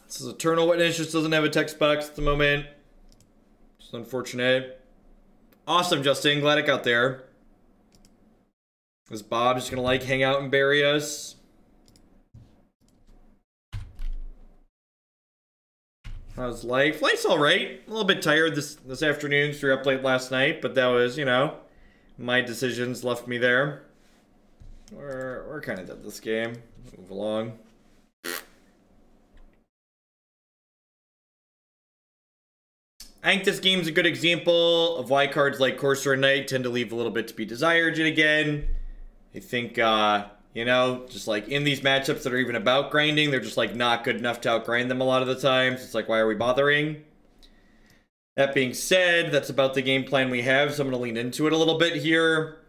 This is Eternal Witness, just doesn't have a text box at the moment. Just unfortunate. Awesome, Justin. Glad it got there. Is Bob just gonna like hang out and bury us? How's life? Life's alright. A little bit tired this afternoon, so we were up late last night, but that was, you know, my decisions left me there. We're kind of dead this game. Move along. I think this game's a good example of why cards like Courser and Knight tend to leave a little bit to be desired yet again. I think, you know, just like in these matchups that are even about grinding, they're just like not good enough to outgrind them a lot of the times. It's like, why are we bothering? That being said, that's about the game plan we have, so I'm going to lean into it a little bit here.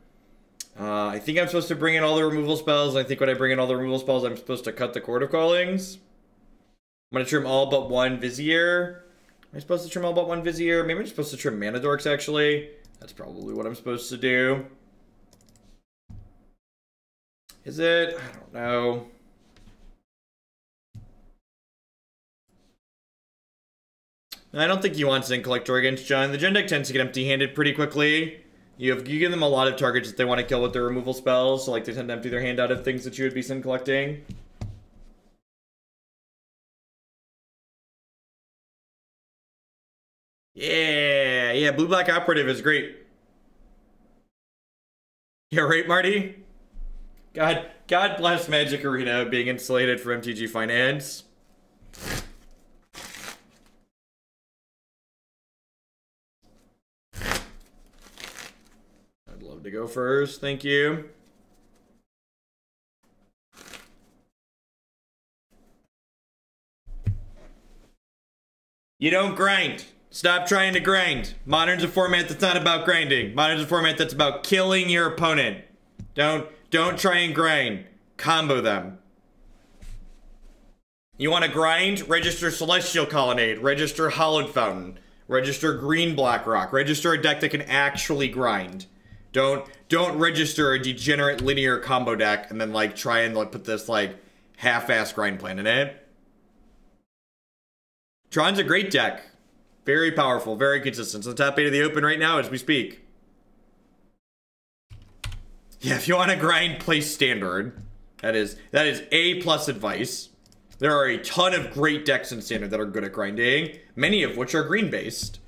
I think I'm supposed to bring in all the removal spells. I think when I bring in all the removal spells, I'm supposed to cut the Chord of Callings. I'm going to trim all but one Vizier. Am I supposed to trim all but one Vizier? Maybe I'm supposed to trim Mana Dorks, actually. That's probably what I'm supposed to do. Is it? I don't know. I don't think you want Zinc Collector against Jund. The Jund deck tends to get empty-handed pretty quickly. You give them a lot of targets that they want to kill with their removal spells, so like they tend to empty their hand out of things that you would be Sin collecting. Yeah, Blue-Black Operative is great. Yeah, right, Marty? God bless Magic Arena being insulated from MTG Finance. I'd love to go first, thank you. You don't grind. Stop trying to grind. Modern's a format that's not about grinding. Modern's a format that's about killing your opponent. Don't try and grind. Combo them. You want to grind? Register Celestial Colonnade. Register Hallowed Fountain. Register Green Blackrock. Register a deck that can actually grind. Don't register a degenerate linear combo deck and then like try and like put this like half-ass grind plan in it. Tron's a great deck. Very powerful, very consistent. It's on the top 8 of the Open right now as we speak. Yeah, if you want to grind, play Standard. That is A+ advice. There are a ton of great decks in Standard that are good at grinding, many of which are green-based.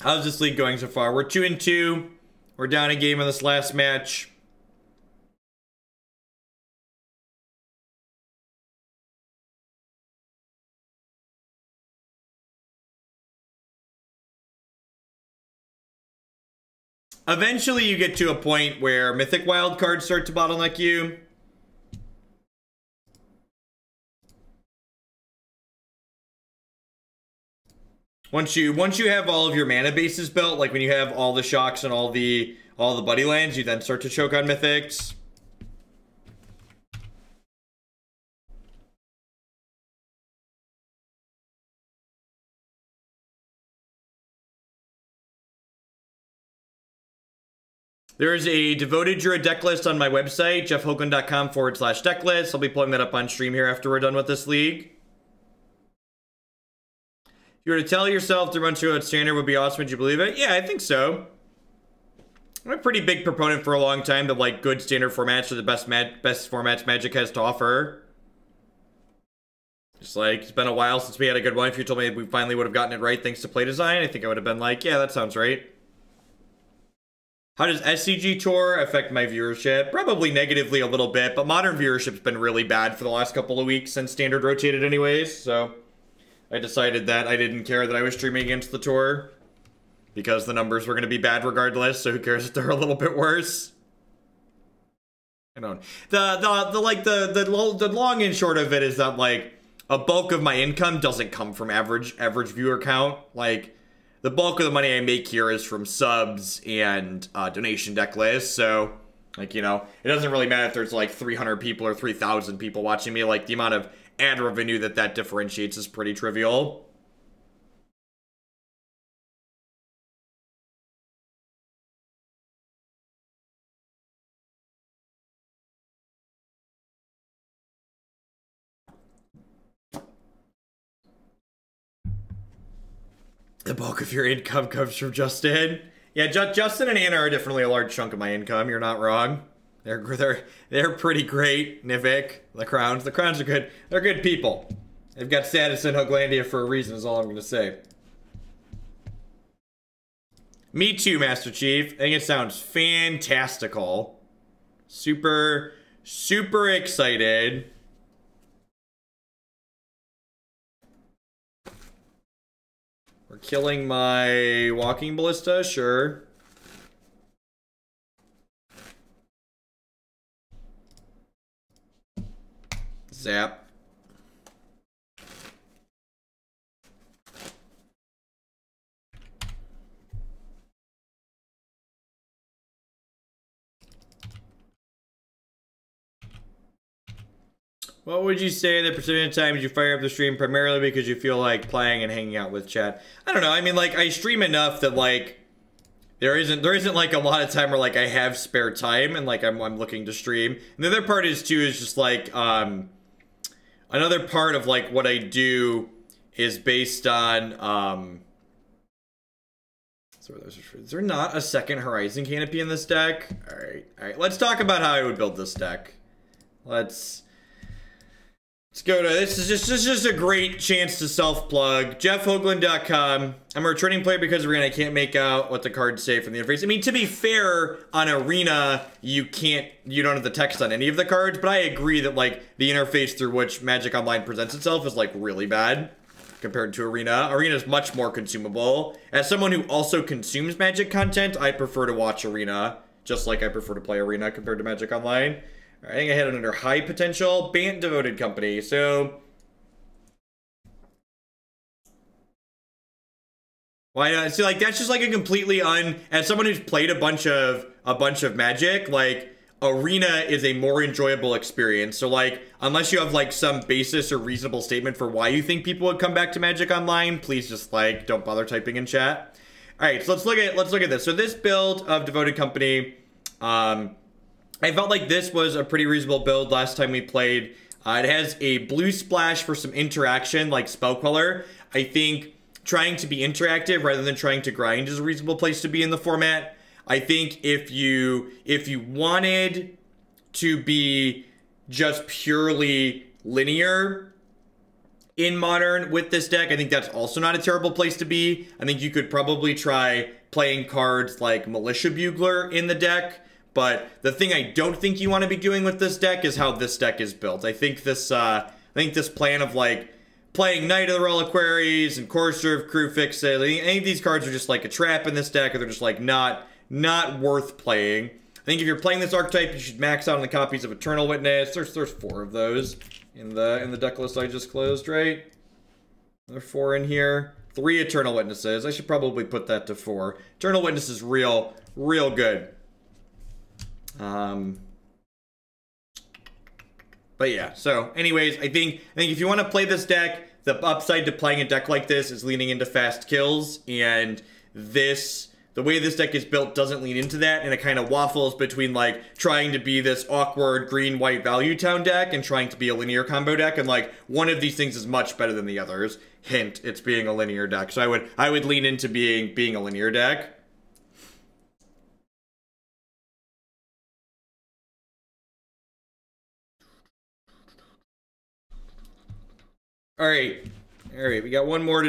How's this league going so far? We're 2-2. We're down a game in this last match. Eventually you get to a point where mythic wildcards start to bottleneck you. Once you have all of your mana bases built, like when you have all the shocks and all the buddy lands, you then start to choke on mythics. There is a Devoted Druid deck list on my website, jeffhoagland.com/decklist. I'll be pulling that up on stream here after we're done with this league. If you were to tell yourself to run to a standard would be awesome, would you believe it? Yeah, I think so. I'm a pretty big proponent for a long time that like good standard formats are the best formats Magic has to offer. Just like, it's been a while since we had a good one. If you told me we finally would have gotten it right thanks to play design, I think I would have been like, yeah, that sounds right. How does SCG Tour affect my viewership? Probably negatively a little bit, but modern viewership's been really bad for the last couple of weeks since standard rotated anyways, so I decided that I didn't care that I was streaming against the tour because the numbers were going to be bad regardless, so who cares if they're a little bit worse? I don't know. The long and short of it is that like a bulk of my income doesn't come from average viewer count. Like the bulk of the money I make here is from subs and donation deck lists. So like, you know, it doesn't really matter if there's like 300 people or 3,000 people watching me. Like the amount of ad revenue that differentiates is pretty trivial. The bulk of your income comes from Justin. Yeah, Justin and Anna are definitely a large chunk of my income. You're not wrong. They're pretty great. Nivik, the Crowns are good. They're good people. They've got status in Hoaglandia for a reason. Is all I'm gonna say. Me too, Master Chief. I think it sounds fantastical. Super excited. We're killing my Walking Ballista, sure. Zap. What would you say the percentage of times you fire up the stream primarily because you feel like playing and hanging out with chat? I don't know. I mean, like, I stream enough that, like, there isn't like a lot of time where, like, I have spare time and, like, I'm looking to stream. And the other part is, too, is just, like, another part of, like, what I do is based on, is there not a second Horizon Canopy in this deck? Alright. Let's talk about how I would build this deck. Let's go to, this is just a great chance to self-plug. JeffHoagland.com. I'm a returning player because Arena. I can't make out what the cards say from the interface. I mean, to be fair, on Arena, you don't have the text on any of the cards, but I agree that, like, the interface through which Magic Online presents itself is, like, really bad compared to Arena. Arena is much more consumable. As someone who also consumes Magic content, I prefer to watch Arena, just like I prefer to play Arena compared to Magic Online. I think I had it under high potential. Bant Devoted Company. So why not? See, like, that's just like a completely as someone who's played a bunch of Magic, like, Arena is a more enjoyable experience. So, like, unless you have, like, some basis or reasonable statement for why you think people would come back to Magic Online, please just, like, don't bother typing in chat. Alright, so let's look at this. So this build of Devoted Company, I felt like this was a pretty reasonable build last time we played. It has a blue splash for some interaction, like Spell Queller. I think trying to be interactive rather than trying to grind is a reasonable place to be in the format. I think if you wanted to be just purely linear, in Modern with this deck. I think that's also not a terrible place to be. I think you could probably try playing cards like Militia Bugler in the deck. But the thing I don't think you want to be doing with this deck is how this deck is built. I think this plan of like playing Knight of the Reliquaries and Courser of Kruphix, any of these cards are just like a trap in this deck, or they're just like not worth playing. I think if you're playing this archetype, you should max out on the copies of Eternal Witness. There's 4 of those in the deck list I just closed, right? There are 4 in here. 3 Eternal Witnesses. I should probably put that to 4. Eternal Witness is real good. But yeah, so anyways, I think if you want to play this deck, the upside to playing a deck like this is leaning into fast kills, and the way this deck is built doesn't lean into that, and it kind of waffles between like trying to be this awkward green-white value town deck and trying to be a linear combo deck, and like one of these things is much better than the others. Hint, it's being a linear deck. So I would lean into being a linear deck. All right, we got one more to